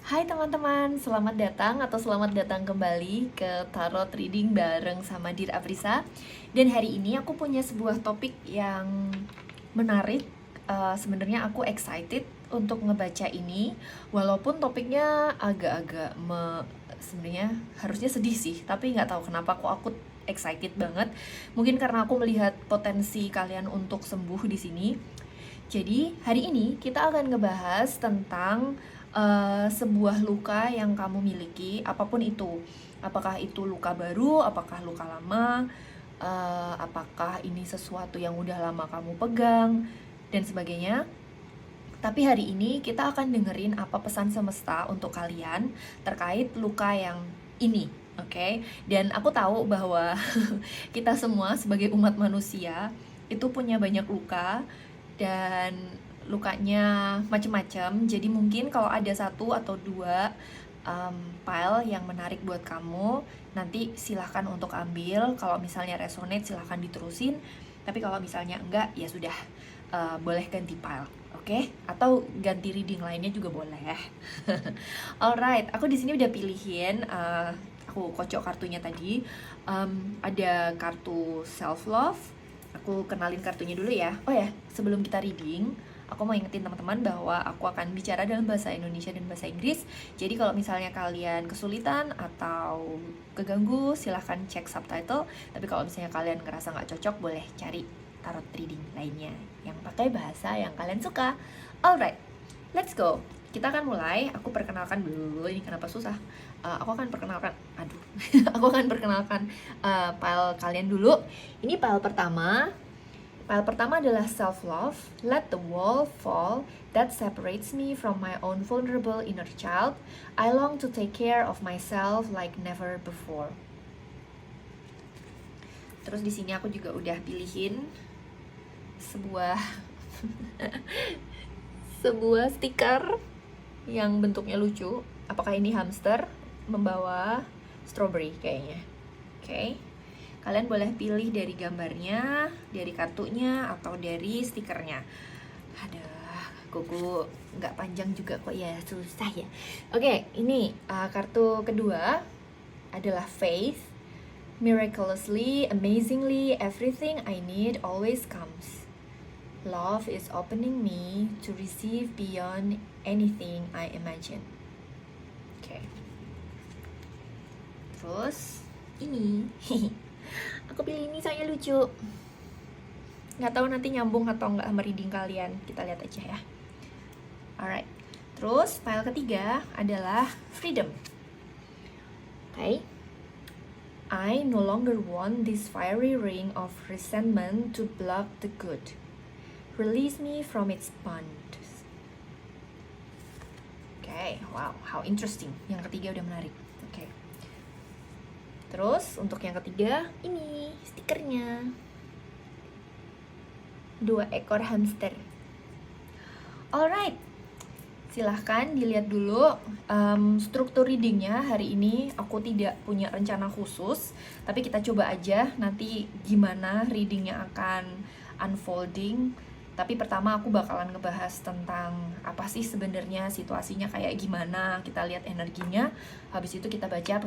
Hai teman-teman, selamat datang atau selamat datang kembali ke Tarot Reading bareng sama Dir Aprisa. Dan hari ini aku punya sebuah topik yang menarik. Sebenarnya aku excited untuk ngebaca ini, walaupun topiknya agak-agak sebenarnya harusnya sedih sih, tapi nggak tahu kenapa aku excited banget. Mungkin karena aku melihat potensi kalian untuk sembuh di sini. Jadi, hari ini kita akan ngebahas tentang sebuah luka yang kamu miliki, apapun itu. Apakah itu luka baru, apakah luka lama, apakah ini sesuatu yang udah lama kamu pegang, dan sebagainya. Tapi hari ini kita akan dengerin apa pesan semesta untuk kalian terkait luka yang ini, oke? Dan aku tahu bahwa kita semua sebagai umat manusia itu punya banyak luka dan lukanya macem-macem. Jadi mungkin kalau ada satu atau dua file yang menarik buat kamu, nanti silahkan untuk ambil. Kalau misalnya resonate silahkan diterusin, tapi kalau misalnya enggak ya sudah, boleh ganti file, oke? Atau ganti reading lainnya juga boleh. Alright, aku di sini udah pilihin, aku kocok kartunya tadi. Ada kartu self love. Aku kenalin kartunya dulu ya. Oh ya, sebelum kita reading, aku mau ingetin teman-teman bahwa aku akan bicara dalam bahasa Indonesia dan bahasa Inggris. Jadi kalau misalnya kalian kesulitan atau keganggu, silahkan cek subtitle. Tapi kalau misalnya kalian ngerasa nggak cocok, boleh cari tarot reading lainnya yang pakai bahasa yang kalian suka. Alright, let's go. Kita akan mulai. Aku perkenalkan dulu. Ini kenapa susah? Aku akan perkenalkan. Aduh, aku akan perkenalkan file kalian dulu. Ini file pertama. File pertama adalah self-love. Let the wall fall that separates me from my own vulnerable inner child. I long to take care of myself like never before. Terus di sini aku juga udah pilihin sebuah sebuah stiker yang bentuknya lucu. Apakah ini hamster membawa strawberry kayaknya? Oke. Kalian boleh pilih dari gambarnya, dari kartunya, atau dari stikernya. Aduh, kuku nggak panjang juga kok ya, susah ya. Oke, ini kartu kedua adalah faith. Miraculously, amazingly, everything I need always comes. Love is opening me to receive beyond anything I imagine. Oke. Terus ini aku pilih ini, soalnya lucu. Nggak tahu nanti nyambung atau nggak sama reading kalian. Kita lihat aja ya. Alright. Terus file ketiga adalah freedom. Okay. I no longer want this fiery ring of resentment to block the good. Release me from its bonds. Okay, wow, how interesting. Yang ketiga udah menarik. Oke. Terus untuk yang ketiga, ini stikernya. 2 ekor hamster. Alright, silahkan dilihat dulu struktur readingnya. Hari ini aku tidak punya rencana khusus, tapi kita coba aja nanti gimana readingnya akan unfolding. Tapi pertama aku bakalan ngebahas tentang apa sih sebenarnya situasinya kayak gimana. Kita lihat energinya, habis itu kita baca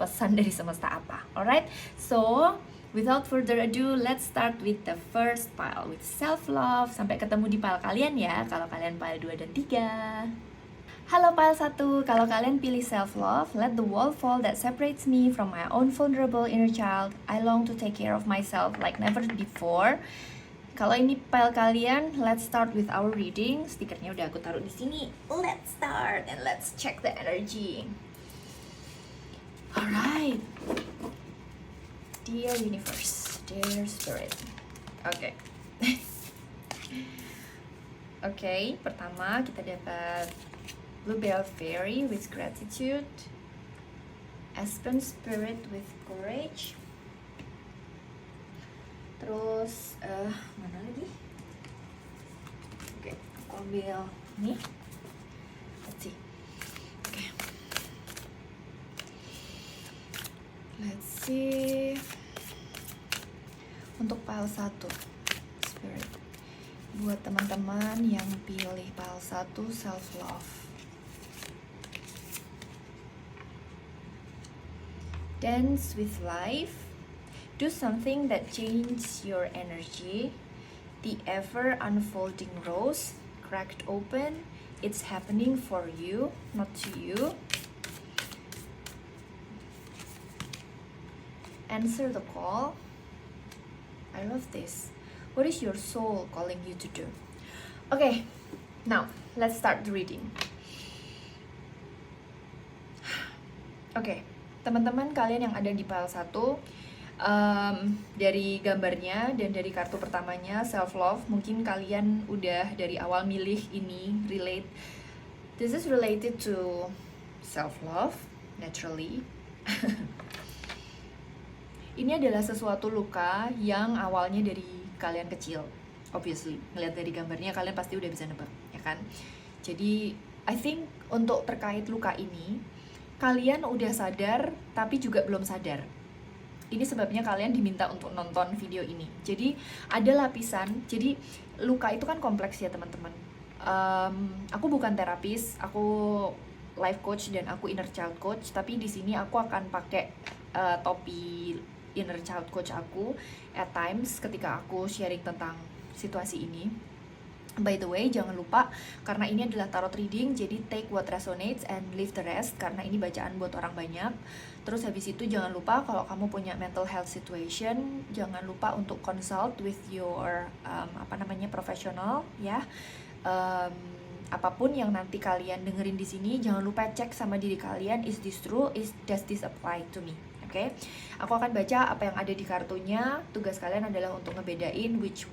pesan dari semesta apa. Alright, so without further ado, let's start with the first pile, with self-love. Sampai ketemu di pile kalian ya, kalau kalian pile 2 dan 3. Halo pile 1, kalau kalian pilih self-love, let the wall fall that separates me from my own vulnerable inner child. I long to take care of myself like never before. Kalau ini pile kalian, let's start with our reading. Stikernya udah aku taruh di sini. Let's start and let's check the energy. Alright. Dear universe, dear spirit. Oke. Oke, pertama kita dapat Bluebell Fairy with gratitude, Aspen Spirit with courage. Terus mana lagi? Oke, aku ambil ini. Let's see. Oke. Let's see. Untuk pile 1 Spirit, buat teman-teman yang pilih pile 1 self love. Dance with life. Do something that changes your energy. The ever unfolding rose cracked open. It's happening for you, not to you. Answer the call. I love this. What is your soul calling you to do? Okay, now let's start the reading. Oke, teman-teman kalian yang ada di pile 1, dari gambarnya dan dari kartu pertamanya self love, mungkin kalian udah dari awal milih ini relate. This is related to self love naturally. Ini adalah sesuatu luka yang awalnya dari kalian kecil. Obviously, ngeliat dari gambarnya kalian pasti udah bisa nebak, ya kan? Jadi, I think untuk terkait luka ini, kalian udah sadar tapi juga belum sadar. Ini sebabnya kalian diminta untuk nonton video ini. Jadi, ada lapisan. Jadi, luka itu kan kompleks ya, teman-teman. Aku bukan terapis, aku life coach dan aku inner child coach, tapi di sini aku akan pakai topi inner child coach aku at times ketika aku sharing tentang situasi ini. By the way, jangan lupa karena ini adalah tarot reading, jadi take what resonates and leave the rest, karena ini bacaan buat orang banyak. Terus habis itu jangan lupa kalau kamu punya mental health situation, jangan lupa untuk consult with your profesional ya. Apapun yang nanti kalian dengerin di sini, jangan lupa cek sama diri kalian, is this true, does this apply to me? Oke, aku akan baca apa yang ada di kartunya. Tugas kalian adalah untuk ngebedain which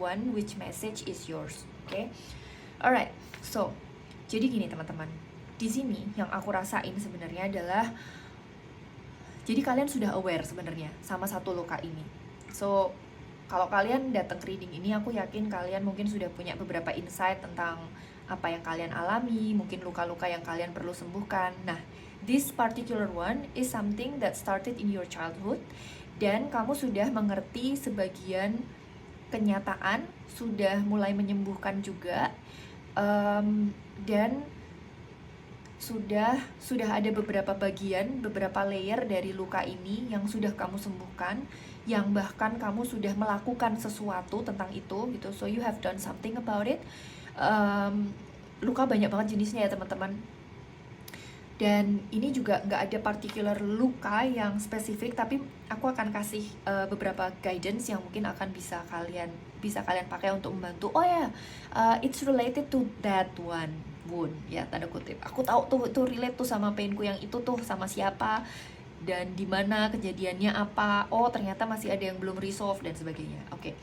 message is yours. Oke, alright. So, jadi gini teman-teman. Di sini yang aku rasain sebenarnya adalah, jadi kalian sudah aware sebenarnya sama satu luka ini. So, kalau kalian datang ke reading ini, aku yakin kalian mungkin sudah punya beberapa insight tentang apa yang kalian alami, mungkin luka-luka yang kalian perlu sembuhkan. Nah, this particular one is something that started in your childhood, dan kamu sudah mengerti sebagian kenyataan, sudah mulai menyembuhkan juga, dan sudah ada beberapa bagian, beberapa layer dari luka ini yang sudah kamu sembuhkan, yang bahkan kamu sudah melakukan sesuatu tentang itu gitu. So you have done something about it. Luka banyak banget jenisnya ya teman-teman. Dan ini juga nggak ada particular luka yang spesifik, tapi aku akan kasih beberapa guidance yang mungkin akan bisa kalian pakai untuk membantu. Oh ya, it's related to that one wound ya, tanda kutip. Aku tahu tuh itu relate tuh sama painku yang itu tuh, sama siapa dan di mana kejadiannya apa. Oh ternyata masih ada yang belum resolve dan sebagainya. Oke.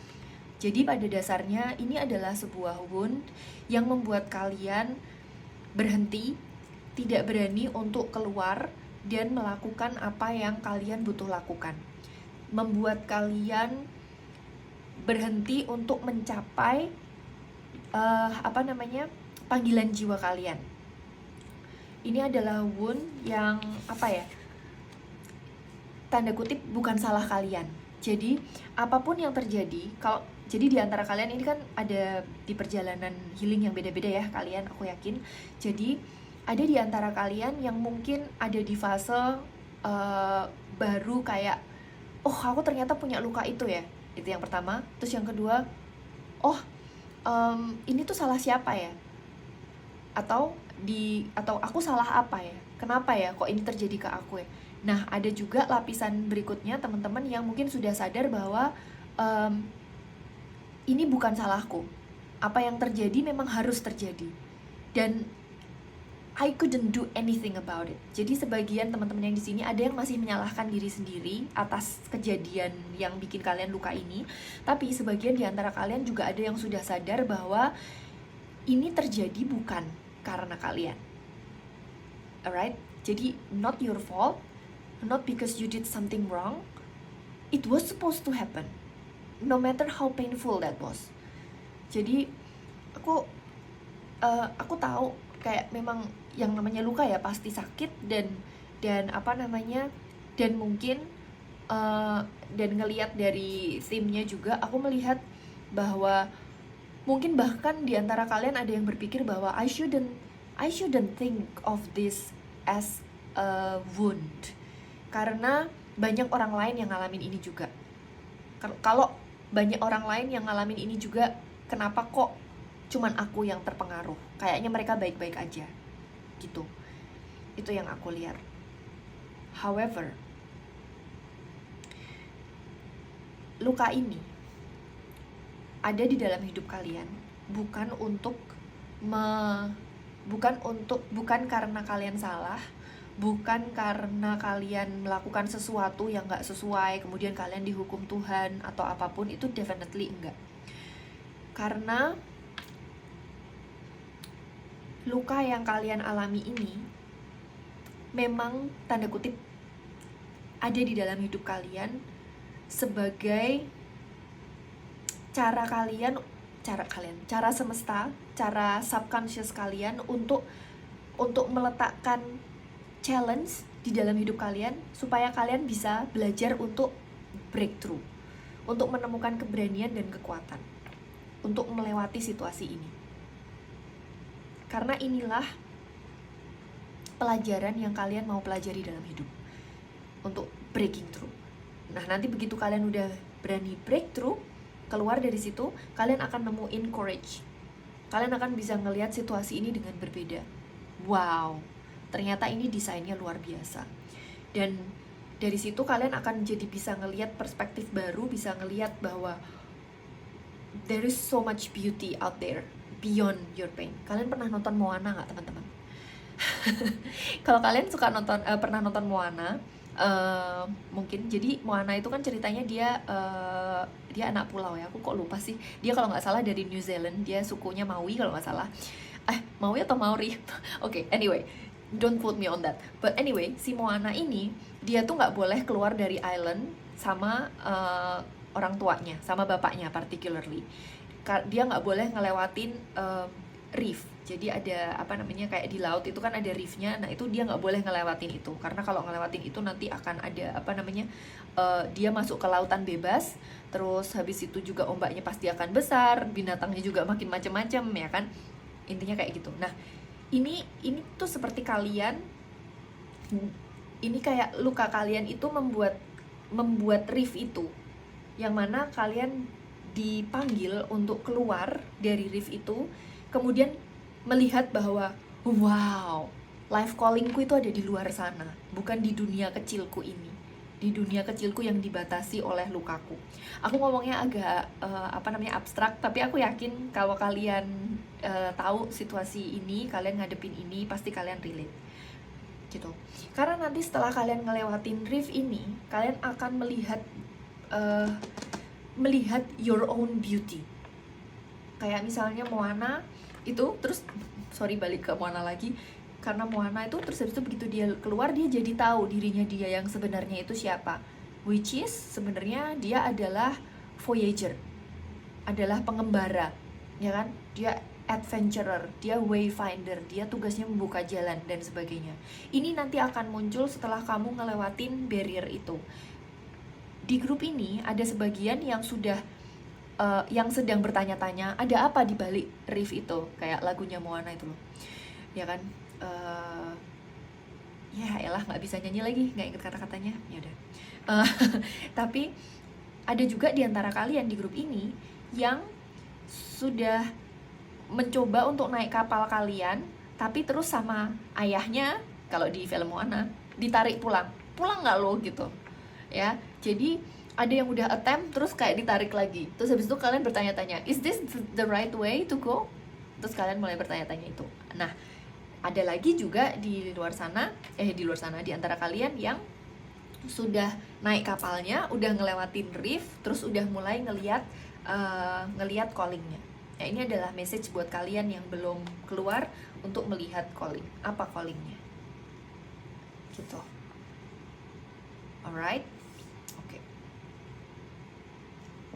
Jadi pada dasarnya ini adalah sebuah wound yang membuat kalian berhenti, tidak berani untuk keluar dan melakukan apa yang kalian butuh lakukan. Membuat kalian berhenti untuk mencapai panggilan jiwa kalian. Ini adalah wound yang tanda kutip bukan salah kalian. Jadi apapun yang terjadi, jadi di antara kalian ini kan ada di perjalanan healing yang beda-beda ya kalian, aku yakin. Jadi ada di antara kalian yang mungkin ada di fase baru kayak, oh aku ternyata punya luka itu ya. Itu yang pertama. Terus yang kedua, oh ini tuh salah siapa ya? Atau aku salah apa ya? Kenapa ya kok ini terjadi ke aku ya? Nah, ada juga lapisan berikutnya teman-teman yang mungkin sudah sadar bahwa ini bukan salahku. Apa yang terjadi memang harus terjadi. Dan I couldn't do anything about it. Jadi sebagian teman-teman yang di sini ada yang masih menyalahkan diri sendiri atas kejadian yang bikin kalian luka ini. Tapi sebagian di antara kalian juga ada yang sudah sadar bahwa ini terjadi bukan karena kalian. Alright? Jadi not your fault, not because you did something wrong. It was supposed to happen, no matter how painful that was. Jadi aku tahu kayak memang yang namanya luka ya pasti sakit dan mungkin dan ngelihat dari theme-nya juga aku melihat bahwa mungkin bahkan di antara kalian ada yang berpikir bahwa I shouldn't think of this as a wound, karena banyak orang lain yang ngalamin ini juga. Kalau banyak orang lain yang ngalamin ini juga, kenapa kok cuman aku yang terpengaruh? Kayaknya mereka baik-baik aja gitu. Itu yang aku lihat. However, luka ini ada di dalam hidup kalian bukan karena kalian salah, bukan karena kalian melakukan sesuatu yang gak sesuai kemudian kalian dihukum Tuhan atau apapun, itu definitely enggak. Karena luka yang kalian alami ini memang tanda kutip ada di dalam hidup kalian sebagai cara semesta, cara subconscious kalian untuk meletakkan challenge di dalam hidup kalian supaya kalian bisa belajar untuk breakthrough, untuk menemukan keberanian dan kekuatan untuk melewati situasi ini. Karena inilah pelajaran yang kalian mau pelajari dalam hidup, untuk breaking through. Nah, nanti begitu kalian udah berani breakthrough, keluar dari situ, kalian akan nemuin courage. Kalian akan bisa ngelihat situasi ini dengan berbeda. Wow, ternyata ini desainnya luar biasa. Dan dari situ kalian akan jadi bisa ngelihat perspektif baru, bisa ngelihat bahwa there is so much beauty out there beyond your pain. Kalian pernah nonton Moana nggak, teman-teman? Kalau kalian suka pernah nonton Moana, mungkin, jadi Moana itu kan ceritanya dia anak pulau ya, aku kok lupa sih, dia kalau nggak salah dari New Zealand, dia sukunya Maui kalau nggak salah, Maui atau Maori. Oke, anyway, don't quote me on that, but anyway, si Moana ini dia tuh nggak boleh keluar dari island sama orang tuanya, sama bapaknya particularly. Dia nggak boleh ngelewatin reef. Jadi ada kayak di laut itu kan ada reefnya. Nah, itu dia nggak boleh ngelewatin itu, karena kalau ngelewatin itu nanti akan ada dia masuk ke lautan bebas. Terus habis itu juga ombaknya pasti akan besar, binatangnya juga makin macam-macam ya kan. Intinya kayak gitu. Nah, ini tuh seperti kalian, ini kayak luka kalian itu membuat reef itu, yang mana kalian dipanggil untuk keluar dari reef itu, kemudian melihat bahwa wow, life callingku itu ada di luar sana, bukan di dunia kecilku ini, di dunia kecilku yang dibatasi oleh lukaku. Aku ngomongnya agak abstrak, tapi aku yakin kalau kalian tahu situasi ini, kalian ngadepin ini, pasti kalian relate gitu. Karena nanti setelah kalian ngelewatin reef ini, kalian akan melihat your own beauty. Kayak misalnya Moana itu, terus balik ke Moana lagi, karena Moana itu terus habis itu begitu dia keluar, dia jadi tahu dirinya dia yang sebenarnya itu siapa, which is sebenarnya dia adalah voyager, adalah pengembara, ya kan? Dia adventurer, dia wayfinder, dia tugasnya membuka jalan dan sebagainya. Ini nanti akan muncul setelah kamu ngelewatin barrier itu. Di grup ini ada sebagian yang sudah yang sedang bertanya-tanya ada apa di balik reef itu, kayak lagunya Moana itu loh, ya kan? Ya elah, nggak bisa nyanyi lagi, nggak inget kata-katanya, ya udah. Tapi ada juga di antara kalian di grup ini yang sudah mencoba untuk naik kapal kalian, tapi terus sama ayahnya, kalau di film Moana, ditarik pulang nggak lo gitu ya. Jadi ada yang udah attempt terus kayak ditarik lagi, terus habis itu kalian bertanya-tanya, is this the right way to go? Terus kalian mulai bertanya-tanya itu. Nah, ada lagi juga di luar sana di antara kalian yang sudah naik kapalnya, udah ngelewatin reef, terus udah mulai ngelihat callingnya. Nah, ini adalah message buat kalian yang belum keluar untuk melihat calling. Apa callingnya? Gitu. Alright?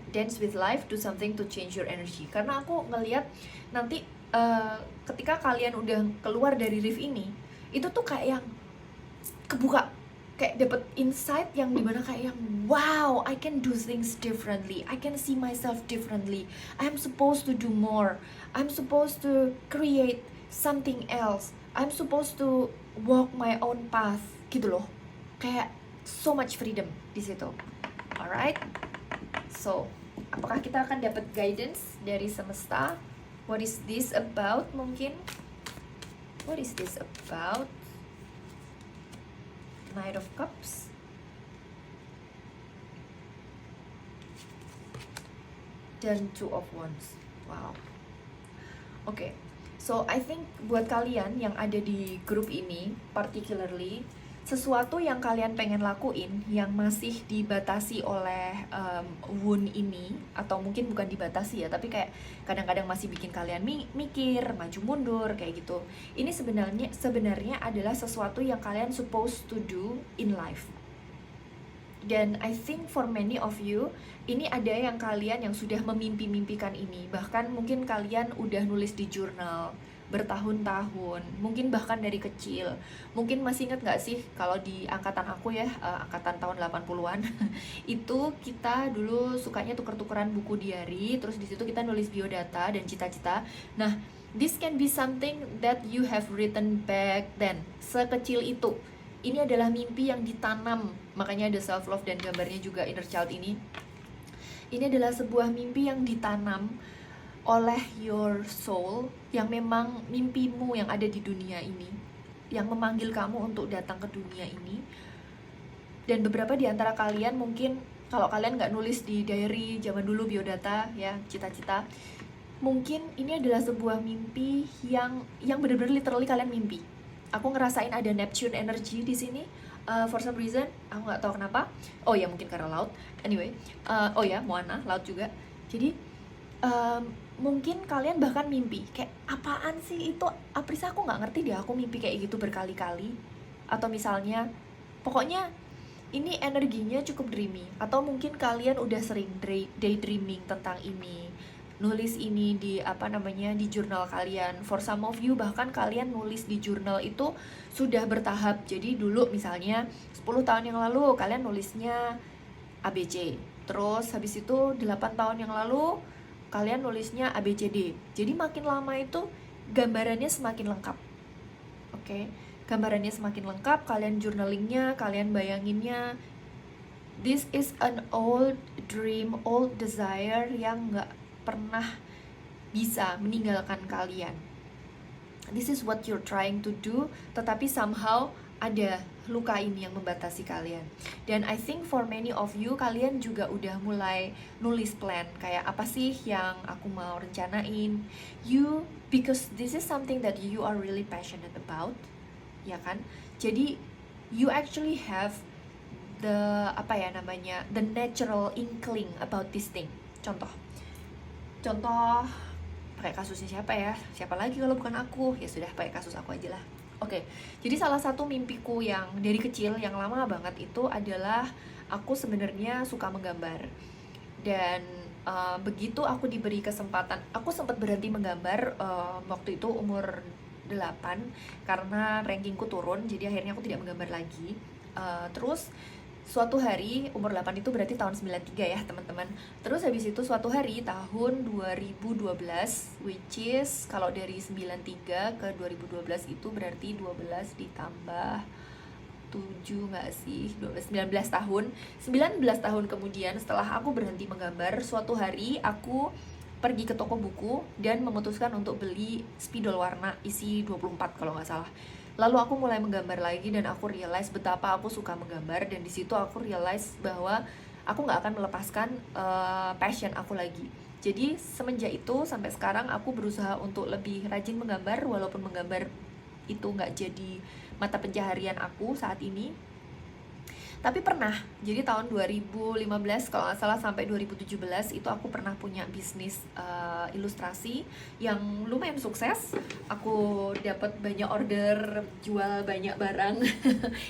Dance with life, do something to change your energy. Karena aku ngelihat nanti ketika kalian udah keluar dari reef ini, itu tuh kayak yang kebuka, kayak dapet insight yang dimana kayak yang wow, I can do things differently, I can see myself differently, I'm supposed to do more, I'm supposed to create something else, I'm supposed to walk my own path gitu loh. Kayak so much freedom di situ. Alright, so apakah kita akan dapat guidance dari semesta? What is this about? Mungkin what is this about? Knight of Cups, dan Two of Wands. Wow. Oke, so I think buat kalian yang ada di grup ini, particularly sesuatu yang kalian pengen lakuin yang masih dibatasi oleh wound ini, atau mungkin bukan dibatasi ya, tapi kayak kadang-kadang masih bikin kalian mikir, maju mundur kayak gitu. Ini sebenarnya adalah sesuatu yang kalian supposed to do in life. Dan I think for many of you, ini ada yang kalian yang sudah memimpi-mimpikan ini. Bahkan mungkin kalian udah nulis di jurnal bertahun-tahun, mungkin bahkan dari kecil. Mungkin masih ingat gak sih kalau di angkatan aku ya, angkatan tahun 80-an itu kita dulu sukanya tuker-tukeran buku diary, terus di situ kita nulis biodata dan cita-cita. Nah, this can be something that you have written back then, sekecil itu. Ini adalah mimpi yang ditanam, makanya ada self love dan gambarnya juga inner child ini. Ini adalah sebuah mimpi yang ditanam oleh your soul, yang memang mimpimu yang ada di dunia ini, yang memanggil kamu untuk datang ke dunia ini. Dan beberapa di antara kalian mungkin, kalau kalian nggak nulis di diary zaman dulu biodata ya, cita-cita, mungkin ini adalah sebuah mimpi yang benar-benar literally kalian mimpi. Aku ngerasain ada Neptune energy di sini. For some reason, aku nggak tahu kenapa. Oh ya, mungkin karena laut. Anyway, oh ya, Moana, laut juga. Jadi mungkin kalian bahkan mimpi kayak, apaan sih itu Aprisa, aku nggak ngerti deh, aku mimpi kayak gitu berkali-kali. Atau misalnya, pokoknya ini energinya cukup dreamy. Atau mungkin kalian udah sering daydreaming tentang ini, nulis ini di di jurnal kalian. For some of you bahkan kalian nulis di jurnal itu sudah bertahap. Jadi dulu misalnya 10 tahun yang lalu kalian nulisnya ABC, terus habis itu 8 tahun yang lalu kalian nulisnya ABCD. Jadi makin lama itu gambarannya semakin lengkap. Oke, gambarannya semakin lengkap, kalian journalingnya, kalian bayanginnya. This is an old dream, old desire yang gak pernah bisa meninggalkan kalian. This is what you're trying to do, tetapi somehow ada luka ini yang membatasi kalian. Dan I think for many of you, kalian juga udah mulai nulis plan, kayak apa sih yang aku mau rencanain. Because this is something that you are really passionate about, ya kan? Jadi you actually have the the natural inkling about this thing. Contoh pakai kasusnya siapa lagi kalau bukan aku, ya sudah pakai kasus aku aja lah. Oke, jadi salah satu mimpiku yang dari kecil yang lama banget itu adalah aku sebenarnya suka menggambar. Dan begitu aku diberi kesempatan, aku sempat berhenti menggambar waktu itu umur 8 karena rankingku turun, jadi akhirnya aku tidak menggambar lagi. Terus suatu hari, umur 8 itu berarti tahun 93 ya teman-teman. Terus habis itu suatu hari tahun 2012, which is kalau dari 93 ke 2012 itu berarti 12 ditambah 7 nggak sih? 19 tahun. 19 tahun kemudian setelah aku berhenti menggambar, suatu hari aku pergi ke toko buku dan memutuskan untuk beli spidol warna isi 24 kalau nggak salah. Lalu aku mulai menggambar lagi dan aku realize betapa aku suka menggambar, dan di situ aku realize bahwa aku nggak akan melepaskan passion aku lagi. Jadi semenjak itu sampai sekarang aku berusaha untuk lebih rajin menggambar, walaupun menggambar itu nggak jadi mata pencaharian aku saat ini. Tapi pernah, jadi tahun 2015 kalau nggak salah sampai 2017 itu aku pernah punya bisnis ilustrasi yang lumayan sukses. Aku dapat banyak order, jual banyak barang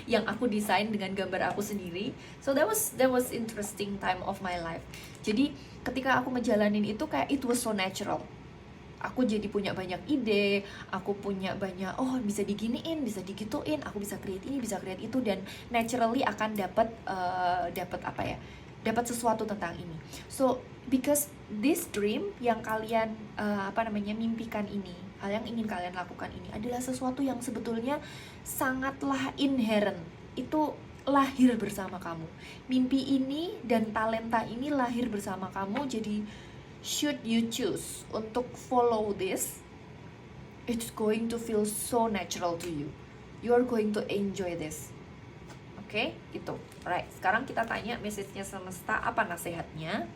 yang aku desain dengan gambar aku sendiri. So that was interesting time of my life. Jadi ketika aku ngejalanin itu kayak it was so natural. Aku jadi punya banyak ide, aku punya banyak, bisa diginiin, bisa digituin, aku bisa create ini, bisa create itu, dan naturally akan dapat sesuatu tentang ini. So because this dream yang kalian mimpikan ini, hal yang ingin kalian lakukan ini adalah sesuatu yang sebetulnya sangatlah inherent. Itu lahir bersama kamu. Mimpi ini dan talenta ini lahir bersama kamu. Jadi should you choose untuk follow this, it's going to feel so natural to you. You are going to enjoy this. Oke, gitu. Right, sekarang kita tanya message-nya semesta, apa nasihatnya?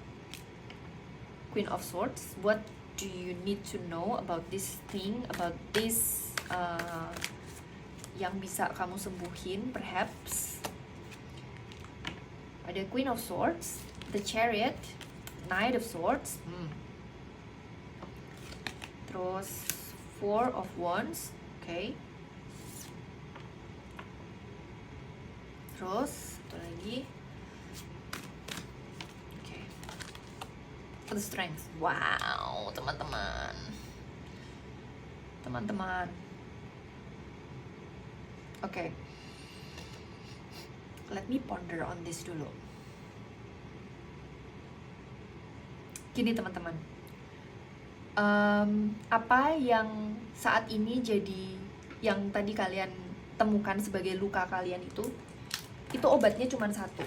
Queen of Swords, what do you need to know about this thing, about this yang bisa kamu sembuhin, perhaps? Ada Queen of Swords, the Chariot, Knight of Swords, terus Four of Wands, okay. Terus satu lagi, okay, the Strength. Wow, teman-teman, okay. Let me ponder on this dulu. Gini teman-teman, apa yang saat ini jadi yang tadi kalian temukan sebagai luka kalian itu obatnya cuma satu.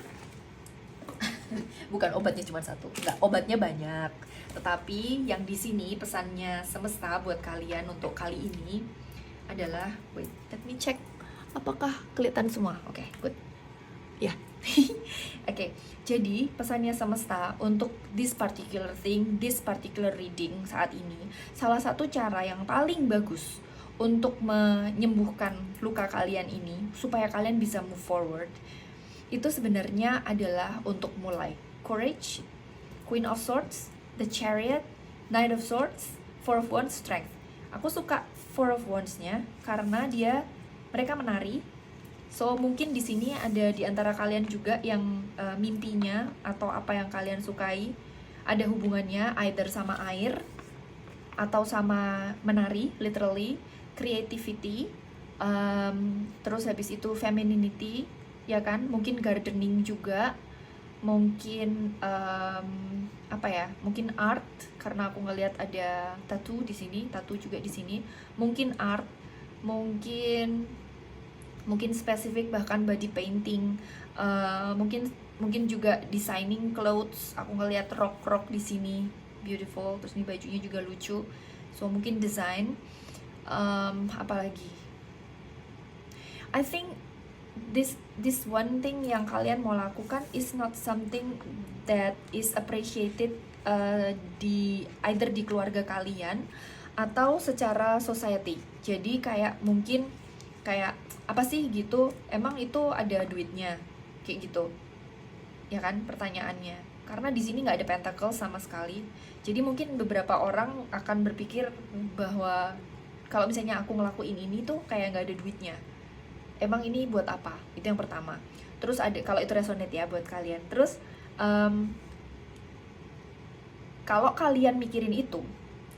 Bukan obatnya cuma satu, enggak, obatnya banyak. Tetapi yang di sini pesannya semesta buat kalian untuk kali ini adalah, wait, let me check apakah kelihatan semua. Oke, good. Ya. Oke, jadi pesannya semesta untuk this particular thing, this particular reading saat ini, salah satu cara yang paling bagus untuk menyembuhkan luka kalian ini supaya kalian bisa move forward itu sebenarnya adalah untuk mulai. Courage, Queen of Swords, the Chariot, Knight of Swords, Four of Wands, Strength. Aku suka Four of Wands-nya karena mereka menari. So mungkin di sini ada di antara kalian juga yang mimpinya atau apa yang kalian sukai ada hubungannya either sama air atau sama menari, literally, creativity, terus habis itu femininity, ya kan? Mungkin gardening juga, mungkin apa ya? Mungkin art karena aku ngelihat ada tattoo di sini, tattoo juga di sini. Mungkin art, mungkin spesifik bahkan body painting, mungkin juga designing clothes. Aku ngelihat rok di sini beautiful, terus ini bajunya juga lucu. So mungkin design, apalagi? I think this one thing yang kalian mau lakukan is not something that is appreciated either di keluarga kalian atau secara society. Jadi kayak mungkin kayak apa sih gitu, emang itu ada duitnya, kayak gitu ya kan pertanyaannya, karena di sini nggak ada pentacle sama sekali. Jadi mungkin beberapa orang akan berpikir bahwa kalau misalnya aku ngelakuin ini tuh kayak nggak ada duitnya, emang ini buat apa, itu yang pertama. Terus ada, kalau itu resonate ya buat kalian, terus kalau kalian mikirin itu,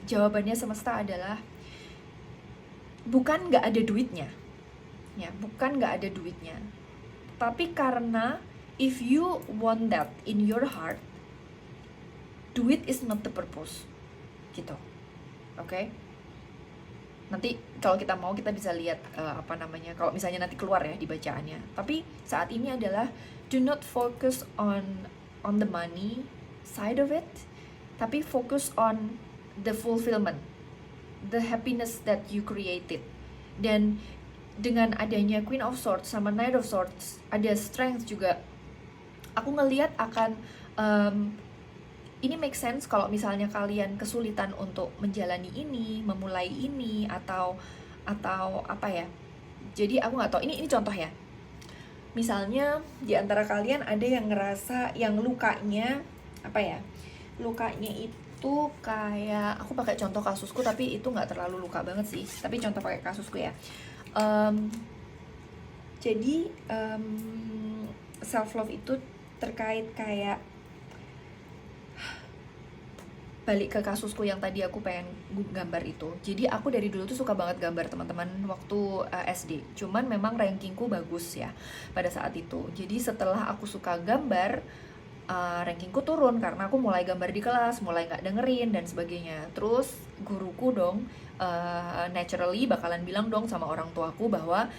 jawabannya semesta adalah bukan nggak ada duitnya. Ya, bukan nggak ada duitnya, tapi karena if you want that in your heart, duit is not the purpose, gitu, oke? Nanti kalau kita mau kita bisa lihat kalau misalnya nanti keluar ya di bacaannya. Tapi saat ini adalah do not focus on the money side of it, tapi focus on the fulfillment, the happiness that you created. Dan dengan adanya Queen of Swords sama Knight of Swords, ada Strength juga, aku ngelihat akan ini make sense kalau misalnya kalian kesulitan untuk menjalani ini, memulai ini, atau apa ya. Jadi aku nggak tahu, ini contoh ya. Misalnya di antara kalian ada yang ngerasa yang lukanya apa ya, lukanya itu kayak, aku pakai contoh kasusku tapi itu nggak terlalu luka banget sih, tapi contoh pakai kasusku ya. Jadi self love itu terkait kayak, balik ke kasusku yang tadi aku pengen gambar itu. Jadi aku dari dulu tuh suka banget gambar teman-teman waktu SD. Cuman memang rankingku bagus ya pada saat itu. Jadi setelah aku suka gambar, rankingku turun karena aku mulai gambar di kelas, mulai nggak dengerin dan sebagainya. Terus guruku dong naturally bakalan bilang dong sama orang tuaku bahwa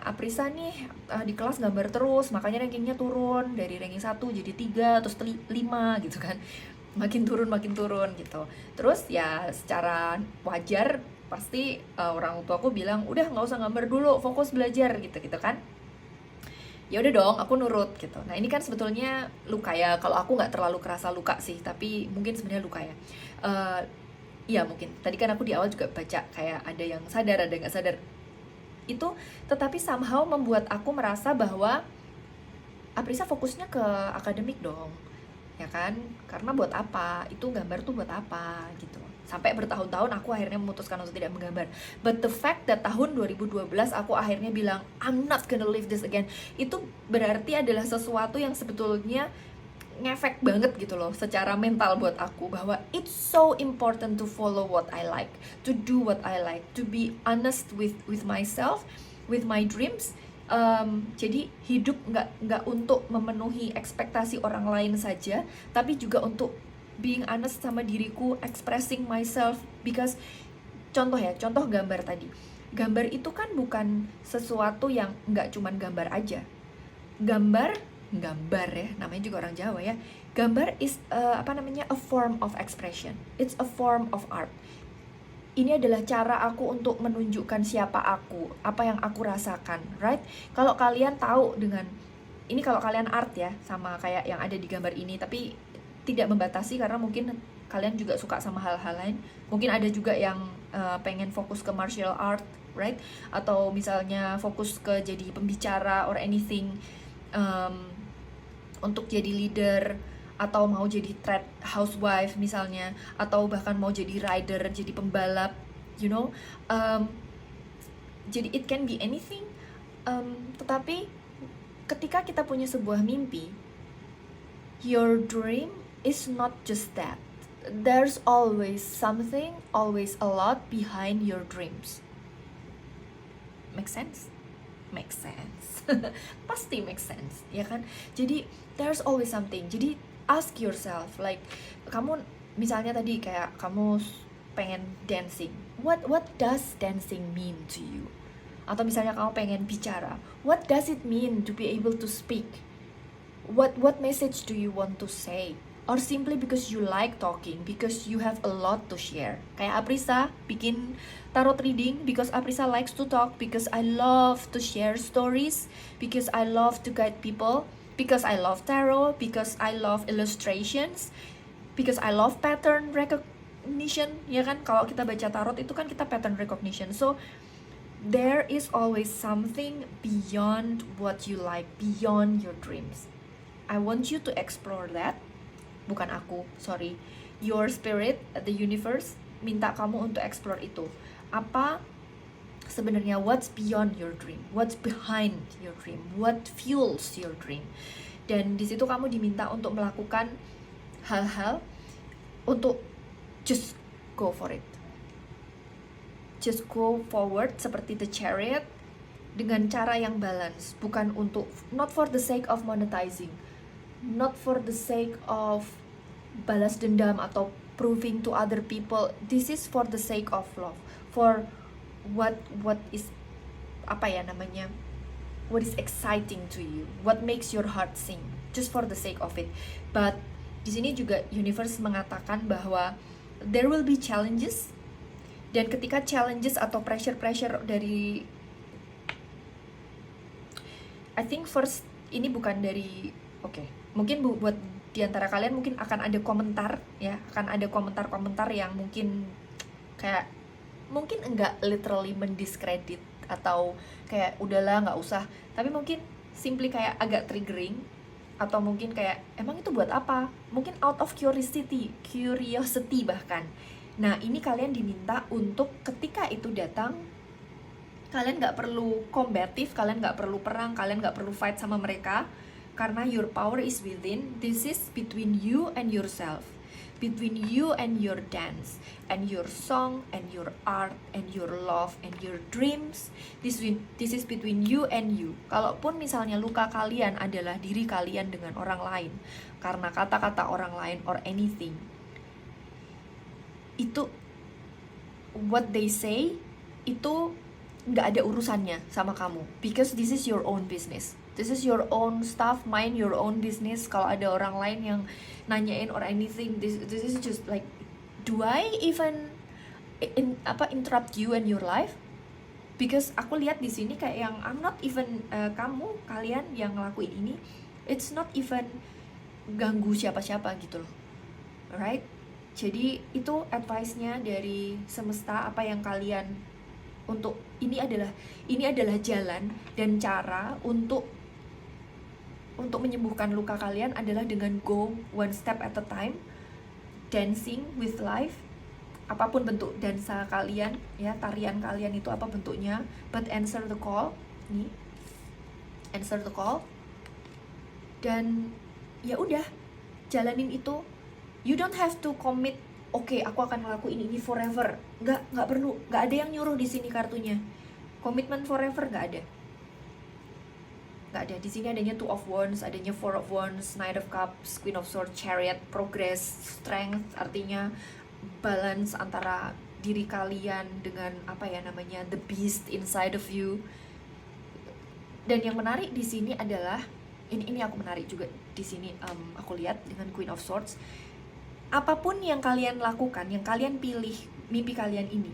Aprisa nih di kelas gambar terus, makanya rankingnya turun dari ranking 1 jadi 3 terus 5 gitu kan. Makin turun gitu. Terus ya secara wajar pasti orang tuaku bilang udah nggak usah gambar dulu, fokus belajar gitu kan. Ya udah dong, aku nurut gitu. Nah ini kan sebetulnya luka ya. Kalau aku nggak terlalu kerasa luka sih, tapi mungkin sebenarnya luka ya. Iya mungkin. Tadi kan aku di awal juga baca kayak ada yang sadar, ada yang nggak sadar. Itu tetapi somehow membuat aku merasa bahwa Aprisa fokusnya ke akademik dong, ya kan? Karena buat apa? Itu gambar tuh buat apa gitu. Sampai bertahun-tahun aku akhirnya memutuskan untuk tidak menggambar. But the fact that tahun 2012 aku akhirnya bilang I'm not gonna live this again, itu berarti adalah sesuatu yang sebetulnya ngefek banget gitu loh secara mental buat aku, bahwa it's so important to follow what I like, to do what I like, to be honest with myself, with my dreams. Jadi hidup nggak untuk memenuhi ekspektasi orang lain saja, tapi juga untuk being honest sama diriku, expressing myself. Because contoh gambar tadi, gambar itu kan bukan sesuatu yang nggak cuman gambar aja. Gambar ya, namanya juga orang Jawa ya. Gambar is a form of expression. It's a form of art. Ini adalah cara aku untuk menunjukkan siapa aku, apa yang aku rasakan, right? Kalau kalian tahu dengan ini, kalau kalian art ya, sama kayak yang ada di gambar ini, tapi tidak membatasi karena mungkin kalian juga suka sama hal-hal lain. Mungkin ada juga yang pengen fokus ke martial art, right? Atau misalnya fokus ke jadi pembicara or anything, untuk jadi leader, atau mau jadi trad housewife misalnya, atau bahkan mau jadi rider, jadi pembalap, you know. Jadi it can be anything. Tetapi ketika kita punya sebuah mimpi, your dream is not just that. There's always something, always a lot behind your dreams. Make sense? Make sense. Pasti make sense, ya kan? Jadi there's always something. Jadi ask yourself, like kamu misalnya tadi kayak kamu pengen dancing, what does dancing mean to you? Atau misalnya kamu pengen bicara, what does it mean to be able to speak? What message do you want to say? Or simply because you like talking, because you have a lot to share. Kayak Aprisa bikin tarot reading because Aprisa likes to talk, because I love to share stories, because I love to guide people, because I love tarot, because I love illustrations, because I love pattern recognition, ya kan? Kalau kita baca tarot itu kan kita pattern recognition. So there is always something beyond what you like, beyond your dreams. I want you to explore that. Bukan aku, sorry. Your spirit, the universe, minta kamu untuk explore itu. Apa sebenarnya what's beyond your dream, what's behind your dream, what fuels your dream. Dan di situ kamu diminta untuk melakukan hal-hal untuk just go for it, just go forward seperti the chariot, dengan cara yang balance, bukan untuk, not for the sake of monetizing, not for the sake of balas dendam atau proving to other people. This is for the sake of love, for what is what is exciting to you, what makes your heart sing, just for the sake of it. But di sini juga universe mengatakan bahwa there will be challenges, dan ketika challenges atau pressure dari, I think first ini bukan dari, mungkin buat diantara kalian mungkin akan ada komentar ya, akan ada komentar yang mungkin kayak mungkin enggak literally mendiskredit atau kayak udahlah nggak usah, tapi mungkin simply kayak agak triggering, atau mungkin kayak emang itu buat apa, mungkin out of curiosity bahkan. Nah ini kalian diminta untuk ketika itu datang, kalian nggak perlu kombatif, kalian nggak perlu perang, kalian nggak perlu fight sama mereka, karena your power is within. This is between you and yourself, between you and your dance, and your song, and your art, and your love, and your dreams. This is between you and you. Kalaupun misalnya luka kalian adalah diri kalian dengan orang lain, karena kata-kata orang lain or anything, itu what they say itu nggak ada urusannya sama kamu, because this is your own business. This is your own stuff, mind your own business. Kalau ada orang lain yang nanyain or anything, this is just like, do I even interrupt you and your life? Because aku lihat di sini kayak yang I'm not even kalian yang ngelakuin ini, it's not even ganggu siapa-siapa gitu loh, alright? Jadi itu advice-nya dari semesta, apa yang kalian untuk ini adalah jalan dan cara untuk menyembuhkan luka kalian adalah dengan go one step at a time, dancing with life, apapun bentuk dansa kalian ya, tarian kalian itu apa bentuknya, but answer the call, nih answer the call, dan ya udah jalanin itu. You don't have to commit, oke, aku akan ngelakuin ini forever. Nggak perlu, nggak ada yang nyuruh di sini kartunya. Komitmen forever nggak ada. Nggak ada. Di sini adanya Two of Wands, adanya Four of Wands, Knight of Cups, Queen of Swords, Chariot, Progress, Strength, artinya balance antara diri kalian dengan apa ya namanya, the beast inside of you. Dan yang menarik di sini adalah ini aku menarik juga di sini, aku lihat dengan Queen of Swords. Apapun yang kalian lakukan, yang kalian pilih mimpi kalian ini,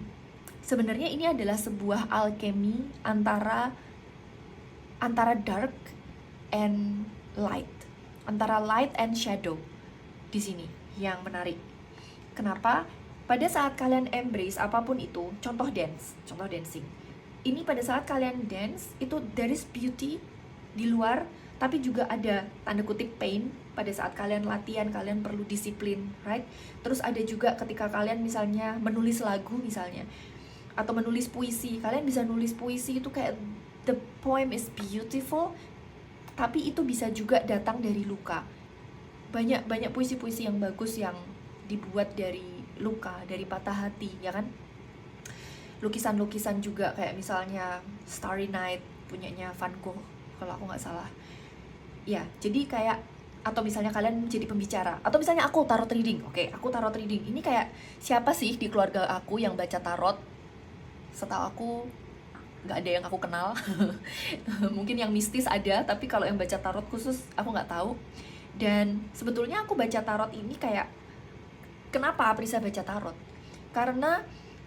sebenarnya ini adalah sebuah alchemy antara dark and light, antara light and shadow. Di sini yang menarik. Kenapa? Pada saat kalian embrace apapun itu, contoh dancing. Ini pada saat kalian dance itu there is beauty di luar, tapi juga ada tanda kutip pain. Pada saat kalian latihan, kalian perlu disiplin, right? Terus ada juga ketika kalian misalnya menulis lagu misalnya, atau menulis puisi, kalian bisa nulis puisi itu kayak the poem is beautiful, tapi itu bisa juga datang dari luka. Banyak puisi-puisi yang bagus yang dibuat dari luka, dari patah hati, ya kan? Lukisan-lukisan juga kayak misalnya Starry Night punyanya Van Gogh kalau aku nggak salah. Ya, jadi kayak, atau misalnya kalian jadi pembicara, atau misalnya aku tarot reading. Oke, aku tarot reading. Ini kayak siapa sih di keluarga aku yang baca tarot? Setahu aku nggak ada yang aku kenal. Mungkin yang mistis ada, tapi kalau yang baca tarot khusus aku nggak tahu. Dan sebetulnya aku baca tarot ini kayak, kenapa Aprisa baca tarot? Karena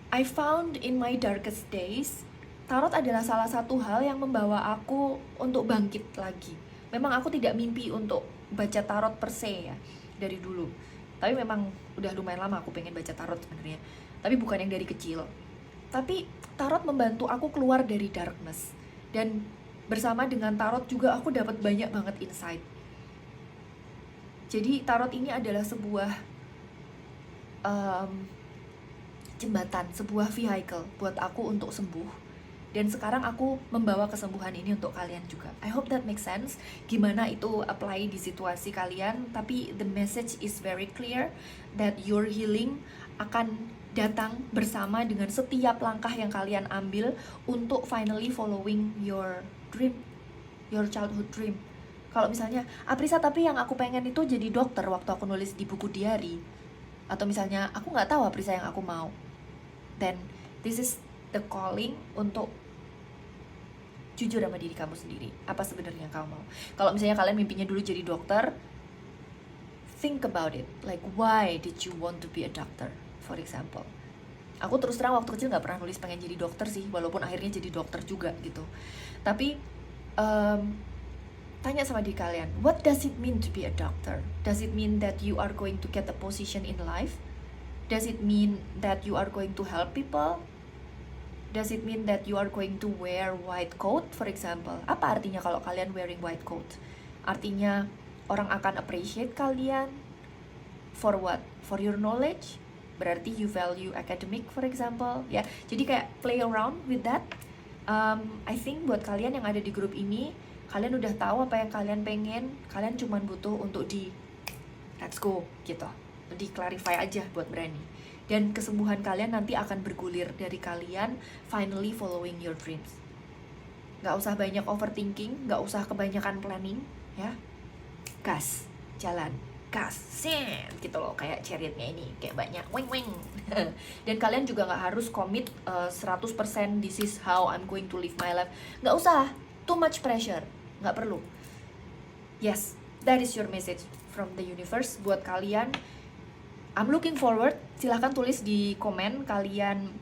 I found in my darkest days, tarot adalah salah satu hal yang membawa aku untuk bangkit lagi. Memang aku tidak mimpi untuk baca tarot per se ya, dari dulu. Tapi memang udah lumayan lama aku pengen baca tarot sebenarnya. Tapi bukan yang dari kecil. Tapi tarot membantu aku keluar dari darkness. Dan bersama dengan tarot juga aku dapat banyak banget insight. Jadi tarot ini adalah sebuah jembatan, sebuah vehicle buat aku untuk sembuh. Dan sekarang aku membawa kesembuhan ini untuk kalian juga. I hope that makes sense. Gimana itu apply di situasi kalian. Tapi the message is very clear that your healing akan datang bersama dengan setiap langkah yang kalian ambil untuk finally following your dream, your childhood dream. Kalau misalnya, Aprisa tapi yang aku pengen itu jadi dokter waktu aku nulis di buku diary. Atau misalnya, aku nggak tahu Aprisa yang aku mau. Then this is the calling untuk jujur sama diri kamu sendiri. Apa sebenarnya yang kamu mau? Kalau misalnya kalian mimpinya dulu jadi dokter, think about it. Like, why did you want to be a doctor, for example? Aku terus terang waktu kecil nggak pernah nulis pengen jadi dokter sih, walaupun akhirnya jadi dokter juga gitu. Tapi tanya sama diri kalian, what does it mean to be a doctor? Does it mean that you are going to get a position in life? Does it mean that you are going to help people? Does it mean that you are going to wear white coat, for example? Apa artinya kalau kalian wearing white coat? Artinya orang akan appreciate kalian for what? For your knowledge? Berarti you value academic, for example. Ya, jadi kayak play around with that. I think buat kalian yang ada di grup ini, kalian udah tahu apa yang kalian pengen. Kalian cuma butuh untuk let's go gitu. di-clarify aja buat berani. Dan kesembuhan kalian nanti akan bergulir dari kalian finally following your dreams. Gak usah banyak overthinking, gak usah kebanyakan planning, ya. Gas, jalan, gas, sen, gitu loh, kayak chariotnya ini, kayak banyak weng weng. Dan kalian juga gak harus commit 100% this is how I'm going to live my life. Gak usah, too much pressure, gak perlu. Yes, that is your message from the universe buat kalian. I'm looking forward. Silahkan tulis di komen kalian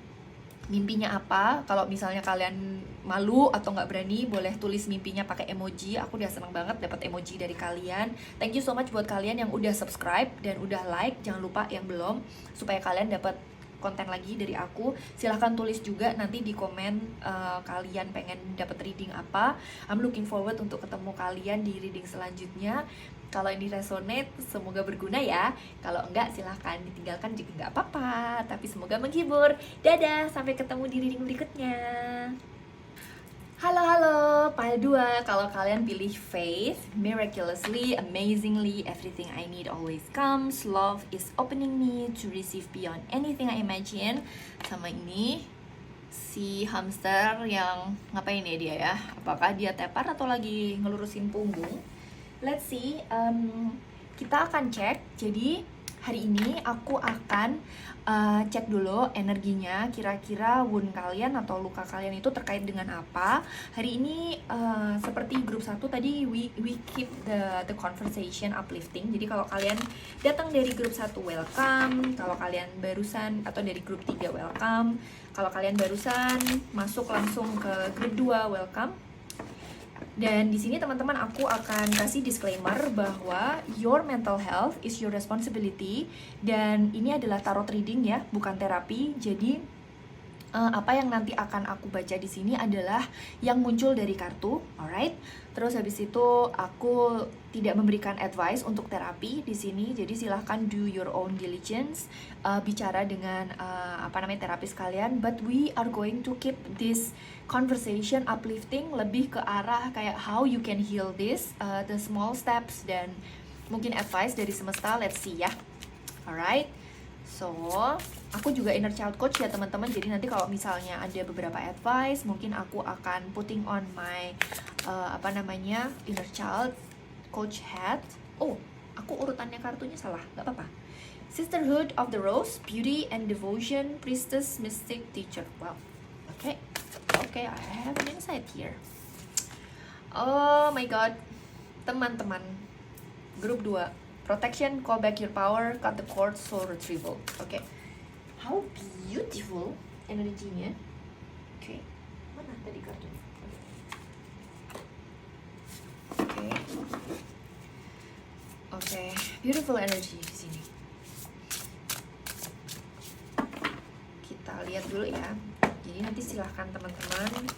mimpinya apa. Kalau misalnya kalian malu atau nggak berani, boleh tulis mimpinya pakai emoji. Aku udah seneng banget dapat emoji dari kalian. Thank you so much buat kalian yang udah subscribe dan udah like. Jangan lupa yang belum, supaya kalian dapat konten lagi dari aku. Silahkan tulis juga nanti di komen kalian pengen dapat reading apa. I'm looking forward untuk ketemu kalian di reading selanjutnya. Kalau ini resonate, semoga berguna ya. Kalau enggak, silahkan ditinggalkan juga enggak apa-apa. Tapi semoga menghibur. Dadah, sampai ketemu di reading berikutnya. Halo, pile 2. Kalau kalian pilih faith, miraculously, amazingly, everything I need always comes. Love is opening me to receive beyond anything I imagine. Sama ini, si hamster yang ngapain ya dia ya? Apakah dia tepar atau lagi ngelurusin punggung? Let's see, kita akan cek. Jadi hari ini aku akan cek dulu energinya, kira-kira wound kalian atau luka kalian itu terkait dengan apa. Hari ini seperti grup 1 tadi, we keep the conversation uplifting. Jadi kalau kalian datang dari grup 1, welcome. Kalau kalian barusan, atau dari grup 3, welcome. Kalau kalian barusan masuk langsung ke grup 2, welcome. Dan di sini teman-teman aku akan kasih disclaimer bahwa your mental health is your responsibility, dan ini adalah tarot reading ya, bukan terapi. Jadi apa yang nanti akan aku baca di sini adalah yang muncul dari kartu, alright? Terus habis itu aku tidak memberikan advice untuk terapi di sini, jadi silahkan do your own diligence, bicara dengan terapis kalian. But we are going to keep this conversation uplifting, lebih ke arah kayak how you can heal this, the small steps, dan mungkin advice dari semesta. Let's see ya, alright? So, aku juga inner child coach ya teman-teman. Jadi nanti kalau misalnya ada beberapa advice, mungkin aku akan putting on my inner child coach hat. Oh, aku urutannya kartunya salah, nggak apa-apa. Sisterhood of the Rose, Beauty and Devotion, Priestess, Mystic, Teacher. Wow, okay, I have an insight here. Oh my god, teman-teman, grup 2. Protection, call back your power, cut the cord, soul retrieval. Oke, how beautiful energinya. Oke, mana tadi kartunya? Oke, beautiful energy di sini. Kita lihat dulu ya. Jadi nanti silahkan teman-teman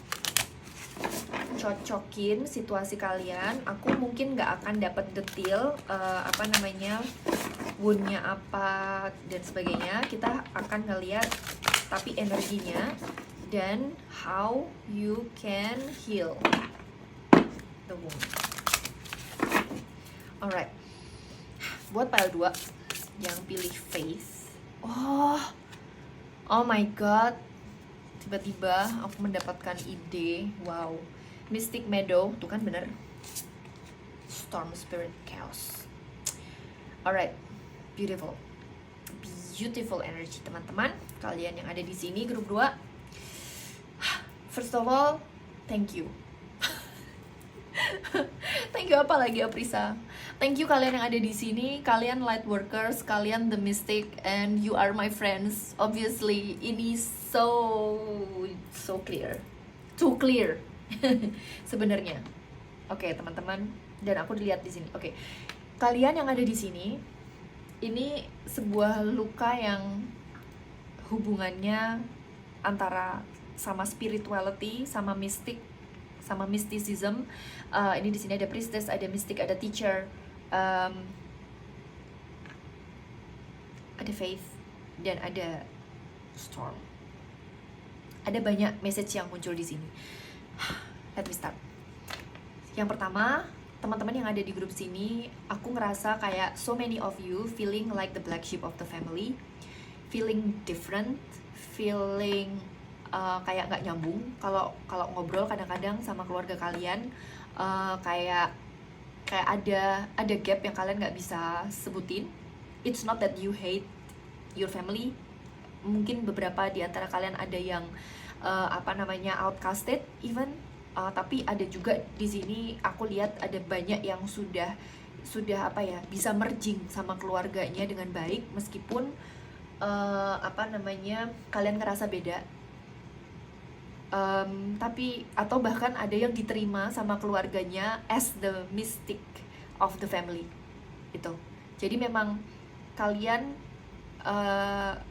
cocokin situasi kalian. Aku mungkin nggak akan dapat detail woundnya apa dan sebagainya. Kita akan ngeliat tapi energinya dan how you can heal the wound. Alright, buat pile 2 yang pilih faith. Oh my god, tiba-tiba aku mendapatkan ide. Wow, Mystic Meadow, tuh kan bener. Storm Spirit Chaos. Alright, beautiful energy teman-teman. Kalian yang ada di sini grup 2. First of all, thank you. Thank you apa lagi Aprisa? Thank you kalian yang ada di sini. Kalian light workers, kalian the mystic, and you are my friends. Obviously, ini so clear. Too clear. Sebenarnya. Oke, teman-teman, dan aku dilihat di sini. Oke. Kalian yang ada di sini, ini sebuah luka yang hubungannya antara sama spirituality, sama mystic, sama mysticism. Ini di sini ada priestess, ada mystic, ada teacher, ada faith, dan ada storm. Ada banyak message yang muncul di sini. Let me start. Yang pertama, teman-teman yang ada di grup sini, aku ngerasa kayak so many of you feeling like the black sheep of the family, feeling different, feeling kayak nggak nyambung kalau ngobrol kadang-kadang sama keluarga kalian, kayak ada gap yang kalian nggak bisa sebutin. It's not that you hate your family, mungkin beberapa di antara kalian ada yang outcasted even, tapi ada juga di sini aku lihat ada banyak yang sudah bisa merging sama keluarganya dengan baik meskipun kalian ngerasa beda. Tapi atau bahkan ada yang diterima sama keluarganya as the mystic of the family itu. Jadi memang kalian,